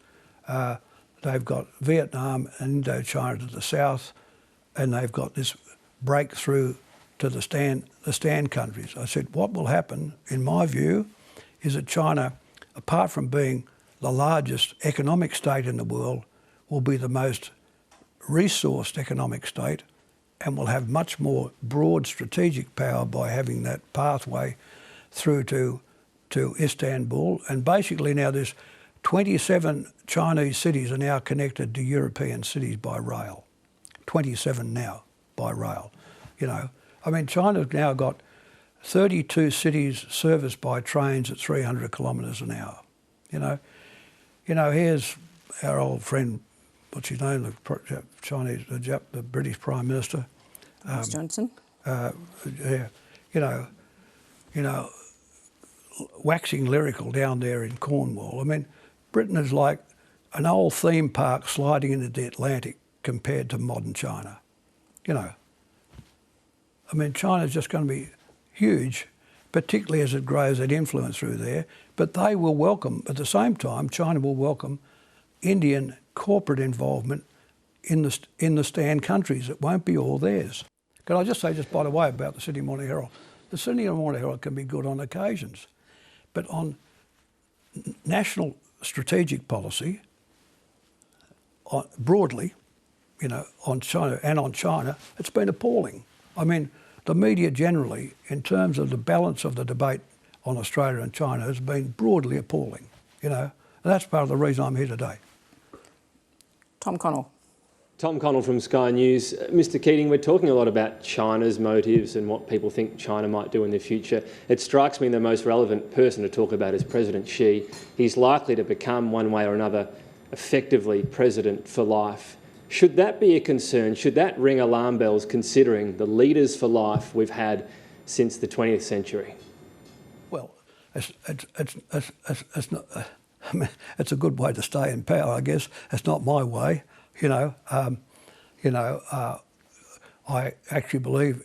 they've got Vietnam and Indochina to the south, and they've got this breakthrough to the stand countries." I said, what will happen, in my view, is that China, apart from being the largest economic state in the world, will be the most resourced economic state and will have much more broad strategic power by having that pathway through to Istanbul. And basically now there's 27 Chinese cities are now connected to European cities by rail. 27 now by rail. You know, I mean, China's now got 32 cities serviced by trains at 300 kilometres an hour. You know, here's our old friend, what's his name, the British Prime Minister. Boris Johnson. Yeah, you know, waxing lyrical down there in Cornwall. I mean, Britain is like an old theme park sliding into the Atlantic compared to modern China. You know, I mean, China's just going to be huge, particularly as it grows that influence through there. But they will welcome, at the same time, China will welcome Indian corporate involvement in the stand countries. It won't be all theirs. Can I just say, just by the way, about the Sydney Morning Herald? The Sydney Morning Herald can be good on occasions, but on national strategic policy, broadly, you know, on China, it's been appalling. I mean, the media generally, in terms of the balance of the debate on Australia and China, has been broadly appalling, you know. And that's part of the reason I'm here today. Tom Connell. Tom Connell from Sky News. Mr Keating, we're talking a lot about China's motives and what people think China might do in the future. It strikes me the most relevant person to talk about is President Xi. He's likely to become, one way or another, effectively president for life. Should that be a concern? Should that ring alarm bells considering the leaders for life we've had since the 20th century? Well, it's not. I mean, it's a good way to stay in power, I guess. It's not my way, you know. I actually believe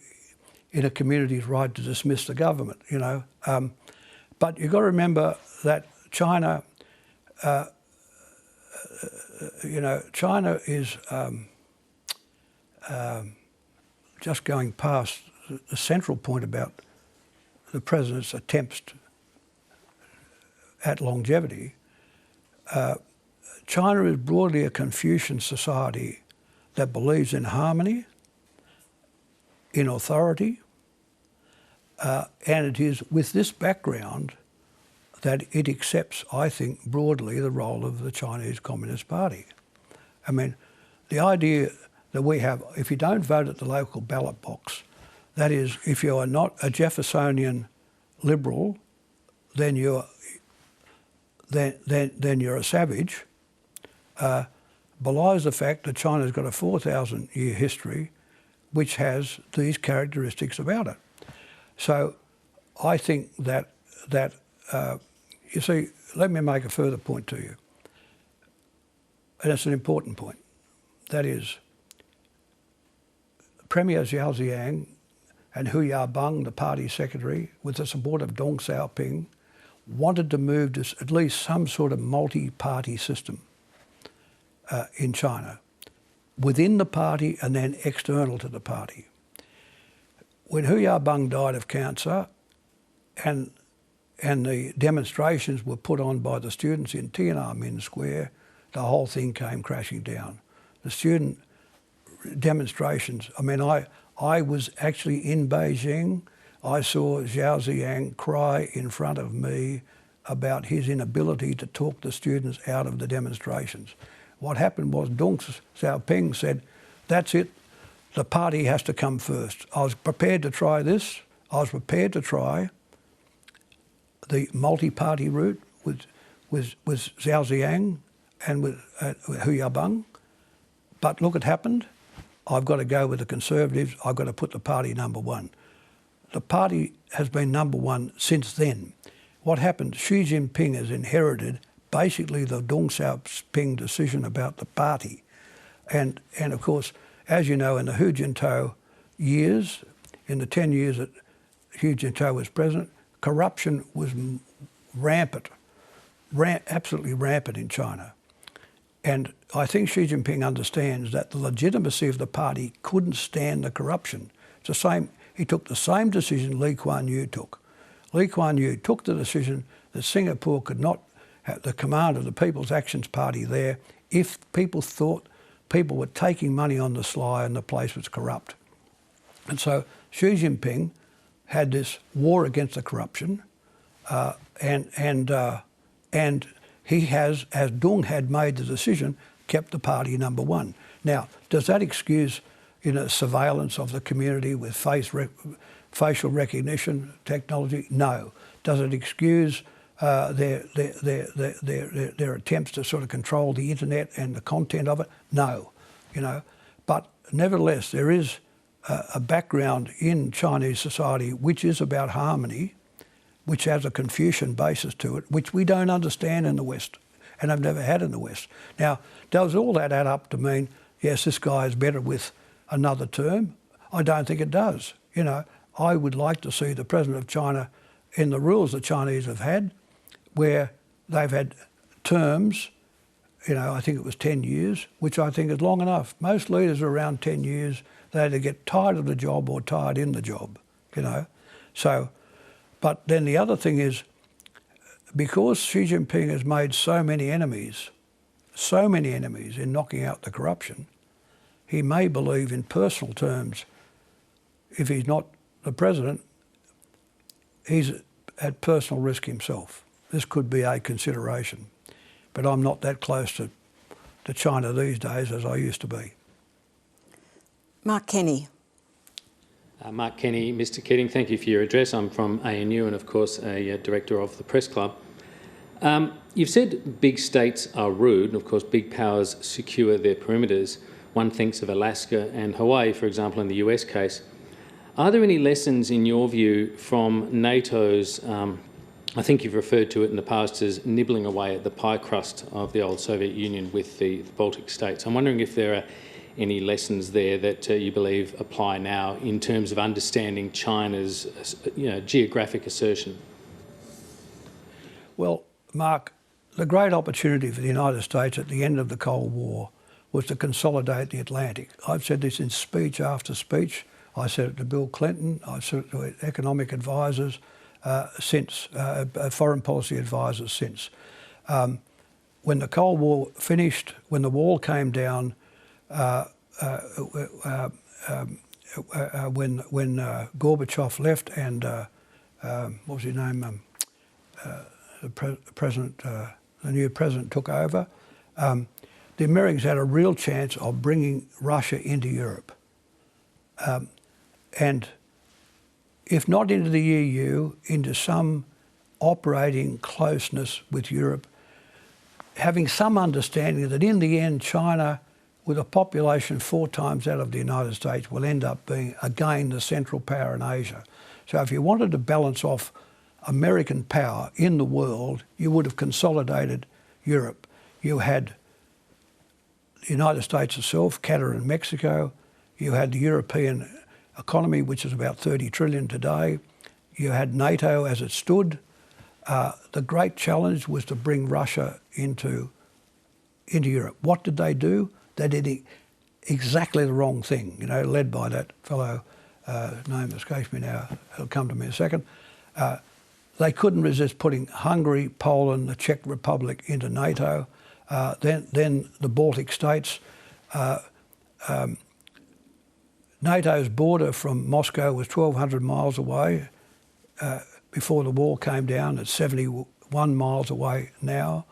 in a community's right to dismiss the government, you know. But you've got to remember that China, China is just going past the central point about the president's attempts at longevity. China is broadly a Confucian society that believes in harmony, in authority, and it is with this background that it accepts, I think, broadly the role of the Chinese Communist Party. I mean, the idea that we have, if you don't vote at the local ballot box, that is, if you are not a Jeffersonian liberal, then you're a savage, belies the fact that China's got a 4,000-year history which has these characteristics about it. So I think that you see, let me make a further point to you, and it's an important point. That is, Premier Zhao Ziyang and Hu Yaobang, the party secretary, with the support of Deng Xiaoping, wanted to move to at least some sort of multi-party system in China, within the party and then external to the party. When Hu Yaobang died of cancer and the demonstrations were put on by the students in Tiananmen Square, the whole thing came crashing down. The student demonstrations, I mean, I was actually in Beijing. I saw Zhao Ziyang cry in front of me about his inability to talk the students out of the demonstrations. What happened was Deng Xiaoping said, that's it, the party has to come first. I was prepared to try this. I was prepared to try the multi-party route with Zhao Ziyang and with Hu Yaobang. But look, it happened. I've got to go with the Conservatives. I've got to put the party number one. The party has been number one since then. What happened? Xi Jinping has inherited basically the Deng Xiaoping decision about the party. And of course, as you know, in the Hu Jintao years, in the 10 years that Hu Jintao was president, corruption was rampant, absolutely rampant in China. And I think Xi Jinping understands that the legitimacy of the party couldn't stand the corruption. It's the same. He took the same decision Lee Kuan Yew took. Lee Kuan Yew took the decision that Singapore could not have the command of the People's Actions Party there if people thought people were taking money on the sly and the place was corrupt. And so Xi Jinping had this war against the corruption, and he has, as Deng had made the decision, kept the party number one. Now, does that excuse surveillance of the community with facial recognition technology? No. Does it excuse their attempts to sort of control the internet and the content of it? No. But nevertheless, there is a background in Chinese society which is about harmony, which has a Confucian basis to it, which we don't understand in the West and have never had in the West. Now, does all that add up to mean, yes, this guy is better with another term? I don't think it does. I would like to see the President of China in the rules the Chinese have had, where they've had terms, I think it was 10 years, which I think is long enough. Most leaders are around 10 years. They either get tired of the job or tired in the job, So, but then the other thing is, because Xi Jinping has made so many enemies in knocking out the corruption, he may believe in personal terms, if he's not the president, he's at personal risk himself. This could be a consideration. But I'm not that close to China these days as I used to be. Mark Kenny. Mark Kenny, Mr Keating, thank you for your address. I'm from ANU and, of course, a director of the Press Club. You've said big states are rude, and, of course, big powers secure their perimeters. One thinks of Alaska and Hawaii, for example, in the US case. Are there any lessons, in your view, from NATO's, I think you've referred to it in the past as nibbling away at the pie crust of the old Soviet Union with the Baltic states? I'm wondering if there are any lessons there that you believe apply now in terms of understanding China's geographic assertion? Well, Mark, the great opportunity for the United States at the end of the Cold War was to consolidate the Atlantic. I've said this in speech after speech. I said it to Bill Clinton. I said it to economic advisors since, foreign policy advisors since. When the Cold War finished, when the wall came down, when Gorbachev left and what was his name? The new president took over. The Americans had a real chance of bringing Russia into Europe, and if not into the EU, into some operating closeness with Europe, having some understanding that in the end China, with a population 4 times that of the United States, will end up being, again, the central power in Asia. So if you wanted to balance off American power in the world, you would have consolidated Europe. You had the United States itself, Canada and Mexico. You had the European economy, which is about 30 trillion today. You had NATO as it stood. The great challenge was to bring Russia into Europe. What did they do? They did exactly the wrong thing, you know, led by that fellow, name escapes me now, it'll come to me in a second. They couldn't resist putting Hungary, Poland, the Czech Republic into NATO, then the Baltic states. NATO's border from Moscow was 1,200 miles away before the wall came down. It's 71 miles away now.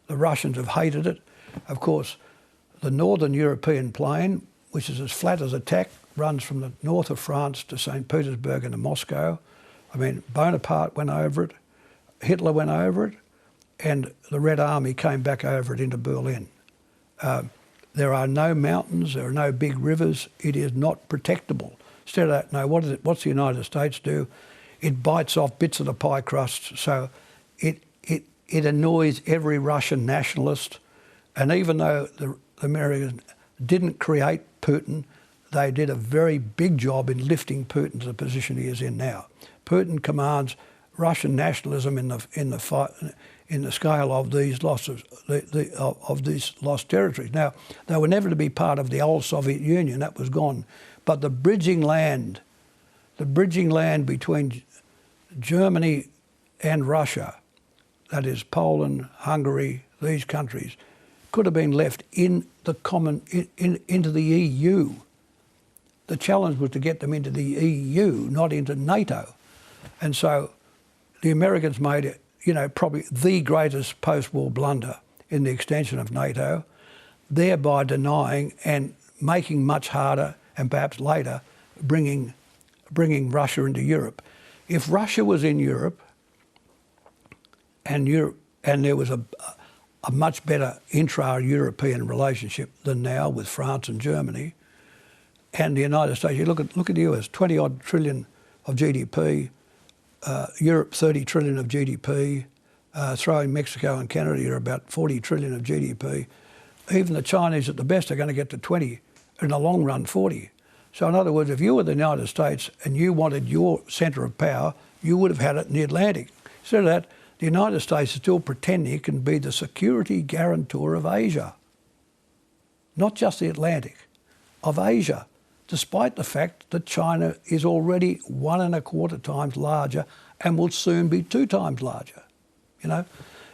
The Russians have hated it. Of course, the northern European plain, which is as flat as a tack, runs from the north of France to St. Petersburg and to Moscow. I mean, Bonaparte went over it, Hitler went over it, and the Red Army came back over it into Berlin. There are no mountains, there are no big rivers. It is not protectable. Instead of that, no, what's the United States do? It bites off bits of the pie crust, so it annoys every Russian nationalist. And even though the Americans didn't create Putin, they did a very big job in lifting Putin to the position he is in now. Putin commands Russian nationalism in the scale of these losses, of these lost territories. Now, they were never to be part of the old Soviet Union, that was gone. But the bridging land between Germany and Russia, that is Poland, Hungary, these countries, could have been left in the into the EU. The challenge was to get them into the EU, not into NATO. And so the Americans made it, you know, probably the greatest post-war blunder in the extension of NATO, thereby denying and making much harder, and perhaps later, bringing Russia into Europe. If Russia was in Europe, and there was a much better intra-European relationship than now with France and Germany, and the United States, you look at the US, 20-odd trillion of GDP, Europe 30 trillion of GDP, throwing Mexico and Canada, you're about 40 trillion of GDP. Even the Chinese at the best are going to get to 20, in the long run 40. So in other words, if you were the United States and you wanted your centre of power, you would have had it in the Atlantic. Instead of that, the United States is still pretending it can be the security guarantor of Asia. Not just the Atlantic, of Asia, despite the fact that China is already 1.25 times larger and will soon be 2 times larger, you know.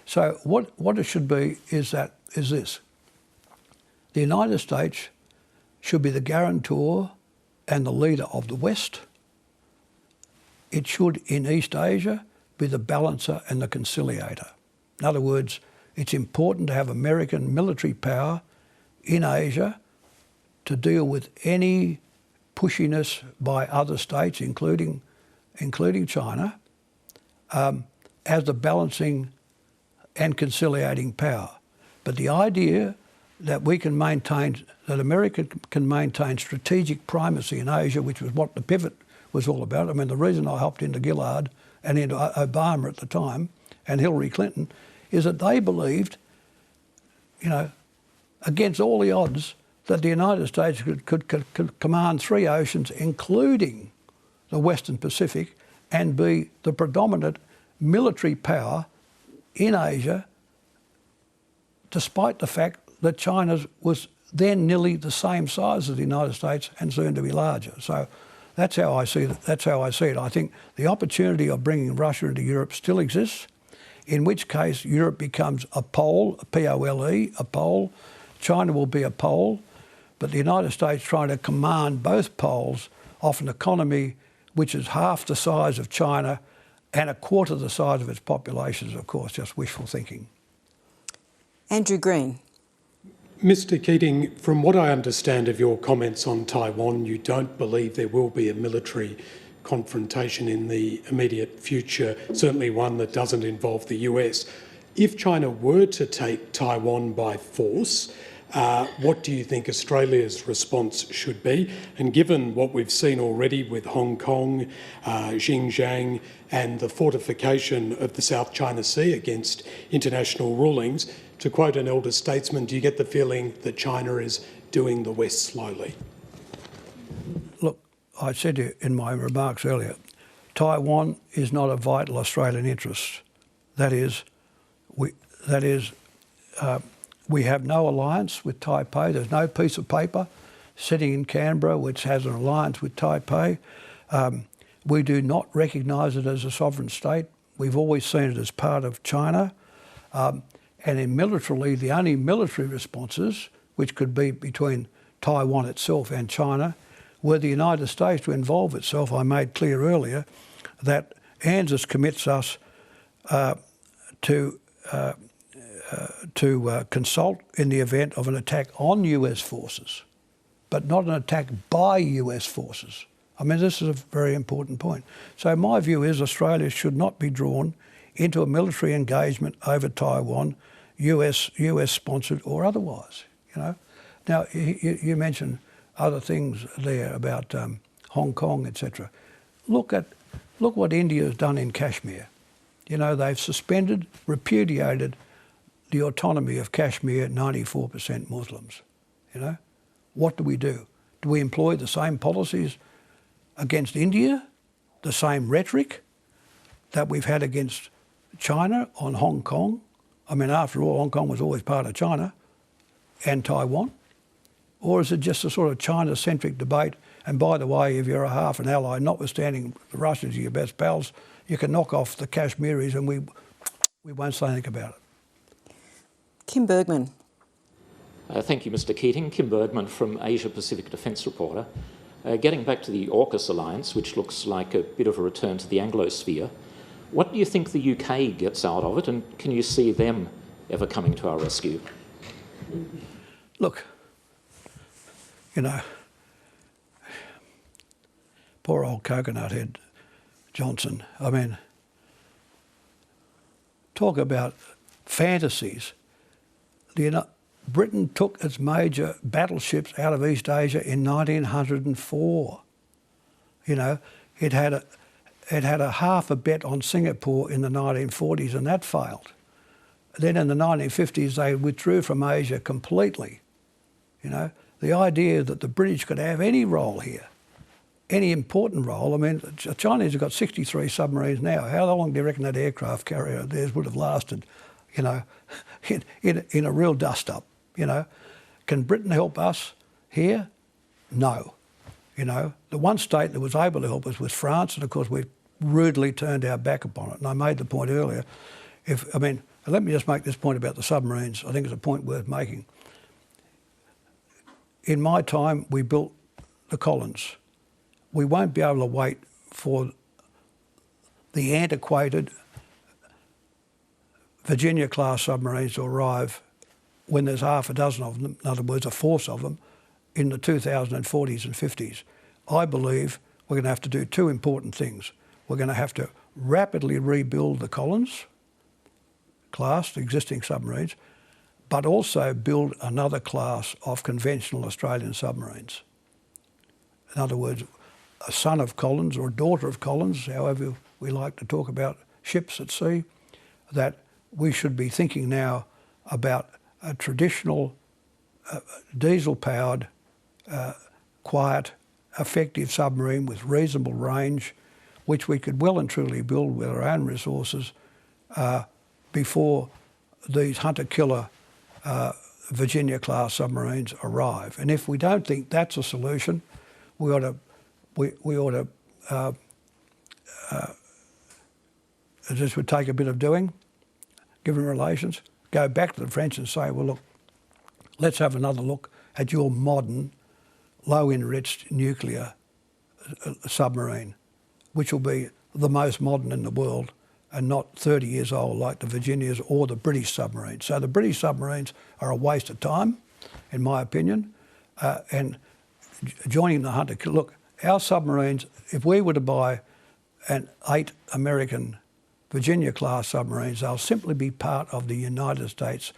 So what it should be is this. The United States should be the guarantor and the leader of the West. It should, in East Asia, be the balancer and the conciliator. In other words, it's important to have American military power in Asia to deal with any pushiness by other states, including China, as the balancing and conciliating power. But the idea that we can maintain, that America can maintain strategic primacy in Asia, which was what the pivot was all about. I mean, the reason I hopped into Gillard and into Obama at the time and Hillary Clinton is that they believed, you know, against all the odds, that the United States could command 3 oceans, including the Western Pacific, and be the predominant military power in Asia, despite the fact that China was then nearly the same size as the United States and soon to be larger. So that's how I see it. That's how I see it. I think the opportunity of bringing Russia into Europe still exists, in which case Europe becomes a pole, a P-O-L-E, a pole. China will be a pole, but the United States trying to command both poles off an economy which is half the size of China and 1/4 the size of its population is, of course, just wishful thinking. Andrew Green. Mr Keating, from what I understand of your comments on Taiwan, you don't believe there will be a military confrontation in the immediate future, certainly one that doesn't involve the US. If China were to take Taiwan by force, what do you think Australia's response should be? And given what we've seen already with Hong Kong, Xinjiang, and the fortification of the South China Sea against international rulings, to quote an elder statesman, do you get the feeling that China is doing the West slowly? Look, I said to you in my remarks earlier, Taiwan is not a vital Australian interest. That is, we have no alliance with Taipei. There's no piece of paper sitting in Canberra which has an alliance with Taipei. We do not recognise it as a sovereign state. We've always seen it as part of China. And militarily, the only military responses, which could be between Taiwan itself and China, were the United States to involve itself. I made clear earlier that ANZUS commits us to consult in the event of an attack on US forces, but not an attack by US forces. I mean, this is a very important point. So my view is Australia should not be drawn into a military engagement over Taiwan, US sponsored or otherwise, you know. Now, you mentioned other things there about Hong Kong, etc. Look what India has done in Kashmir. You know, they've suspended, repudiated the autonomy of Kashmir, 94% Muslims. You know, what do? Do we employ the same policies against India, the same rhetoric that we've had against China on Hong Kong? I mean, after all, Hong Kong was always part of China and Taiwan. Or is it just a sort of China-centric debate? And by the way, if you're a half an ally, notwithstanding the Russians are your best pals, you can knock off the Kashmiris and we won't say anything about it. Kim Bergman. Thank you, Mr Keating. Kim Bergman from Asia Pacific Defence Reporter. Getting back to the AUKUS alliance, which looks like a bit of a return to the Anglosphere, what do you think the UK gets out of it, and can you see them ever coming to our rescue? Look, you know, poor old coconut head Johnson. I mean, talk about fantasies. Britain took its major battleships out of East Asia in 1904. You know, it had a half a bet on Singapore in the 1940s, and that failed. Then in the 1950s, they withdrew from Asia completely. You know, the idea that the British could have any role here, any important role. I mean, the Chinese have got 63 submarines now. How long do you reckon that aircraft carrier of theirs would have lasted, you know, in a real dust-up, you know? Can Britain help us here? No. You know, the one state that was able to help us was France, and of course we rudely turned our back upon it. And I made the point earlier, let me just make this point about the submarines. I think it's a point worth making. In my time, we built the Collins. We won't be able to wait for the antiquated Virginia-class submarines to arrive when there's half a dozen of them, in other words, a force of them, in the 2040s and 50s. I believe we're going to have to do two important things. We're going to have to rapidly rebuild the Collins class, the existing submarines, but also build another class of conventional Australian submarines. In other words, a son of Collins or a daughter of Collins, however we like to talk about ships at sea, that we should be thinking now about a traditional diesel-powered, quiet, effective submarine with reasonable range, which we could well and truly build with our own resources before these hunter-killer Virginia-class submarines arrive. And if we don't think that's a solution, we ought to this would take a bit of doing, given relations, go back to the French and say, well, look, let's have another look at your modern, low-enriched nuclear submarine, which will be the most modern in the world and not 30 years old like the Virginias or the British submarines. So the British submarines are a waste of time, in my opinion, and joining the hunter. Look, our submarines, if we were to buy 8 American Virginia-class submarines, they'll simply be part of the United States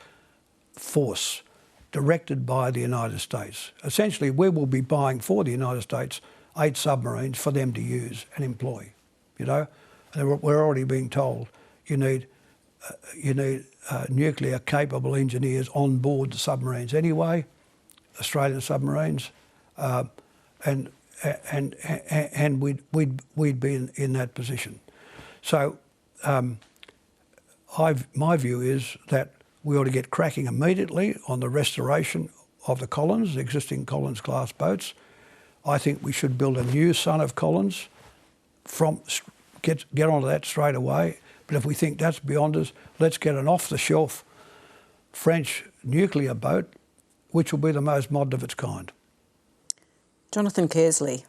force, directed by the United States. Essentially, we will be buying for the United States 8 submarines for them to use and employ, you know? And we're already being told you need nuclear-capable engineers on board the submarines anyway, Australian submarines, and we'd be in that position. So my view is that we ought to get cracking immediately on the restoration of the Collins, the existing Collins class boats. I think we should build a new son of Collins. Get onto that straight away. But if we think that's beyond us, let's get an off-the-shelf French nuclear boat, which will be the most modern of its kind. Jonathan Kersley.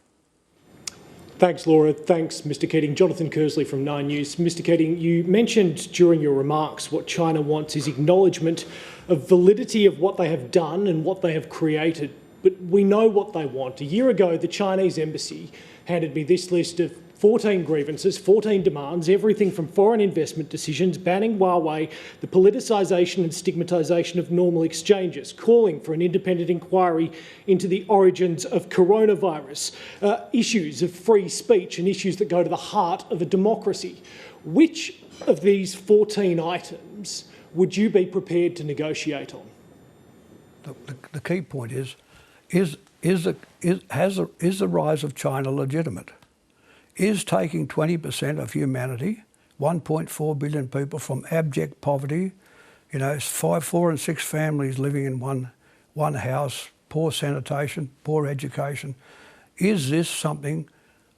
Thanks, Laura. Thanks, Mr Keating. Jonathan Kersley from 9 News. Mr Keating, you mentioned during your remarks what China wants is acknowledgement of validity of what they have done and what they have created. But we know what they want. A year ago, the Chinese embassy handed me this list of 14 grievances, 14 demands, everything from foreign investment decisions, banning Huawei, the politicisation and stigmatisation of normal exchanges, calling for an independent inquiry into the origins of coronavirus, issues of free speech and issues that go to the heart of a democracy. Which of these 14 items would you be prepared to negotiate on? The key point is the rise of China legitimate? Is taking 20% of humanity, 1.4 billion people, from abject poverty, 4 and 6 families living in one house, poor sanitation, poor education, is this something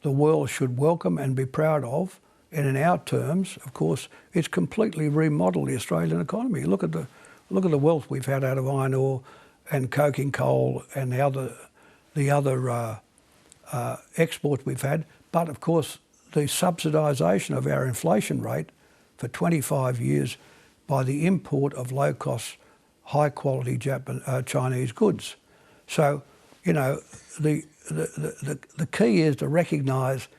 the world should welcome and be proud of? And in our terms, of course, it's completely remodeled the Australian economy. Look at the wealth we've had out of iron ore and coking coal and the other exports we've had. But of course, the subsidisation of our inflation rate for 25 years by the import of low-cost, high-quality Chinese goods. So, the key is to recognise,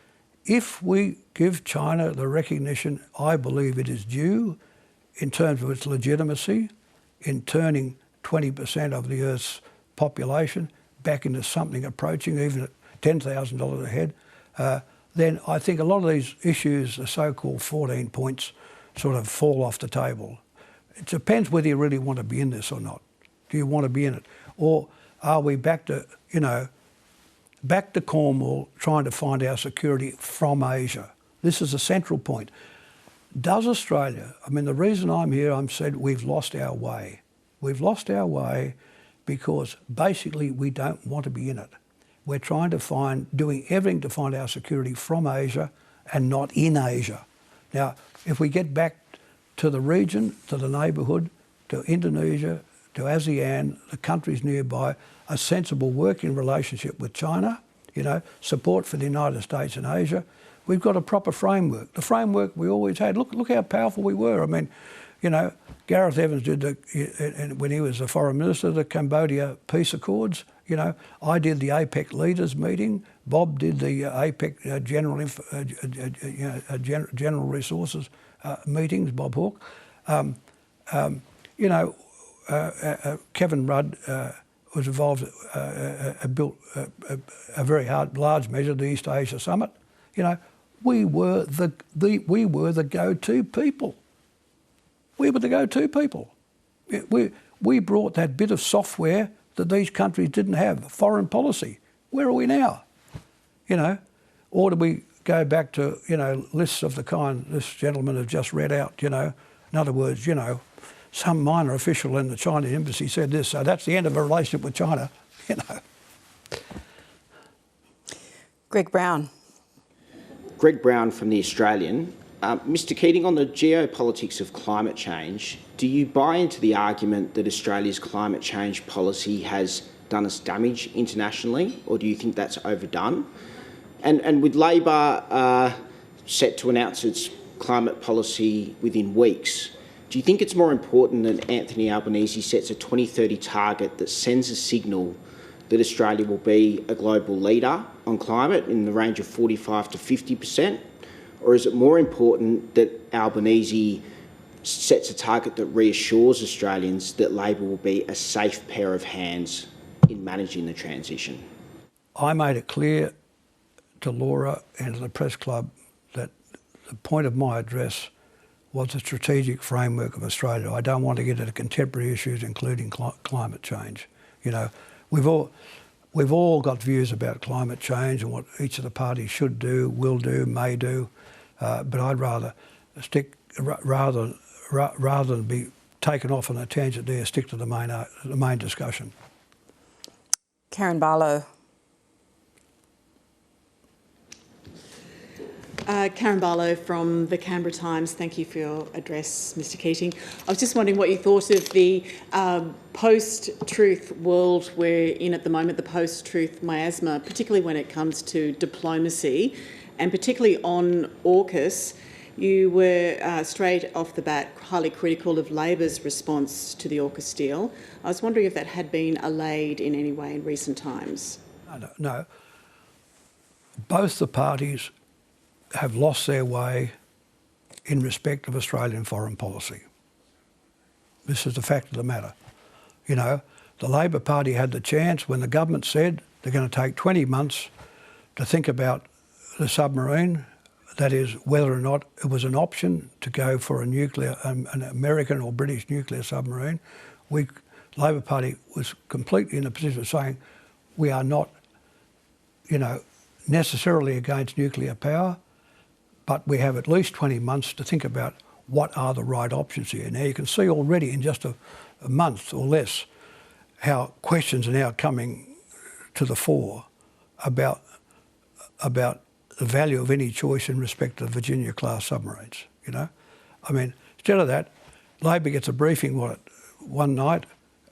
if we give China the recognition I believe it is due in terms of its legitimacy in turning 20% of the Earth's population back into something approaching even at $10,000 a head, then I think a lot of these issues, the so-called 14 points, sort of fall off the table. It depends whether you really want to be in this or not. Do you want to be in it? Or are we back to Cornwall trying to find our security from Asia? This is a central point. Does Australia, the reason I'm here, I'm said we've lost our way. We've lost our way because basically we don't want to be in it. We're trying to doing everything to find our security from Asia and not in Asia. Now, if we get back to the region, to the neighbourhood, to Indonesia, to ASEAN, the countries nearby, a sensible working relationship with China, support for the United States and Asia, we've got a proper framework. The framework we always had. Look how powerful we were. Gareth Evans did when he was the foreign minister, the Cambodia peace accords. I did the APEC leaders meeting. Bob did the APEC general resources meetings. Bob Hawke. Kevin Rudd was involved, built a very large measure, the East Asia Summit. We were the go-to people. We were the go-to people. We brought that bit of software that these countries didn't have, foreign policy. Where are we now? Or do we go back to, lists of the kind this gentleman has just read out, In other words, some minor official in the Chinese embassy said this, so that's the end of a relationship with China, Greg Brown. Greg Brown from The Australian. Mr Keating, on the geopolitics of climate change, do you buy into the argument that Australia's climate change policy has done us damage internationally, or do you think that's overdone? And with Labor set to announce its climate policy within weeks, do you think it's more important that Anthony Albanese sets a 2030 target that sends a signal that Australia will be a global leader on climate in the range of 45 to 50%? Or is it more important that Albanese sets a target that reassures Australians that Labor will be a safe pair of hands in managing the transition? I made it clear to Laura and to the press club that the point of my address was the strategic framework of Australia. I don't want to get into contemporary issues, including climate change. we've all got views about climate change and what each of the parties should do, will do, may do, but I'd rather rather than be taken off on a tangent there, stick to the main discussion. Karen Barlow. Karen Barlow from the Canberra Times. Thank you for your address, Mr Keating. I was just wondering what you thought of the post-truth world we're in at the moment, the post-truth miasma, particularly when it comes to diplomacy, and particularly on AUKUS. You were straight off the bat highly critical of Labor's response to the AUKUS deal. I was wondering if that had been allayed in any way in recent times. No. Both the parties have lost their way in respect of Australian foreign policy. This is the fact of the matter. You know, the Labor Party had the chance when the government said they're going to take 20 months to think about the submarine, that is, whether or not it was an option to go for a nuclear, an American or British nuclear submarine. Labor Party was completely in a position of saying we are not, you know, necessarily against nuclear power, but we have at least 20 months to think about what are the right options here. Now you can see already in just a month or less how questions are now coming to the fore about the value of any choice in respect to the Virginia-class submarines, you know. I mean, instead of that, Labor gets a briefing one night,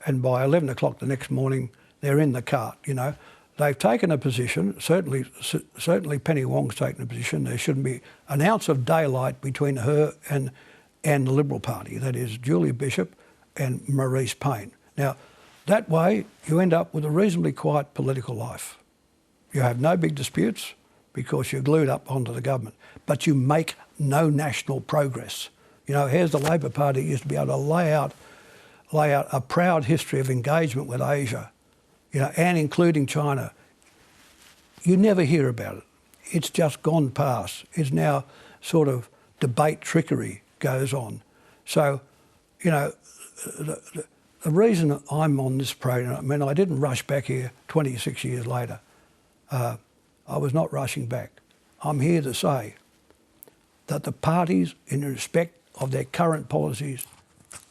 and by 11 o'clock the next morning they're in the cart, you know. They've taken a position, certainly Penny Wong's taken a position, there shouldn't be an ounce of daylight between her and the Liberal Party, that is Julia Bishop and Maurice Payne. Now, that way you end up with a reasonably quiet political life. You have no big disputes because you're glued up onto the government, but you make no national progress. You know, here's the Labor Party used to be able to lay out a proud history of engagement with Asia, you know, and including China. You never hear about it. It's just gone past. It's now sort of debate trickery goes on. So, you know, the reason I'm on this program, I mean, I didn't rush back here 26 years later. I was not rushing back. I'm here to say that the parties, in respect of their current policies,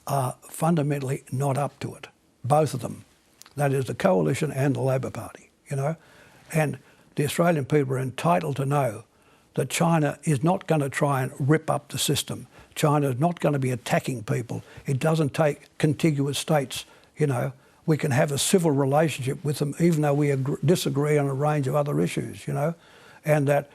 are fundamentally not up to it, both of them. That is the Coalition and the Labor Party, you know. And the Australian people are entitled to know that China is not going to try and rip up the system. China is not going to be attacking people. It doesn't take contiguous states, you know. We can have a civil relationship with them even though we disagree on a range of other issues, you know. And that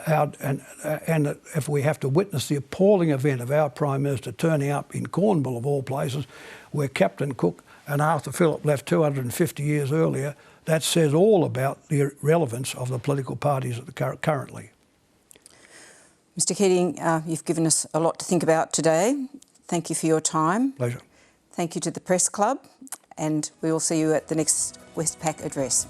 if we have to witness the appalling event of our Prime Minister turning up in Cornwall, of all places, where Captain Cook and Arthur Phillip left 250 years earlier, that says all about the relevance of the political parties currently. Mr Keating, you've given us a lot to think about today. Thank you for your time. Pleasure. Thank you to the Press Club, and we will see you at the next Westpac address.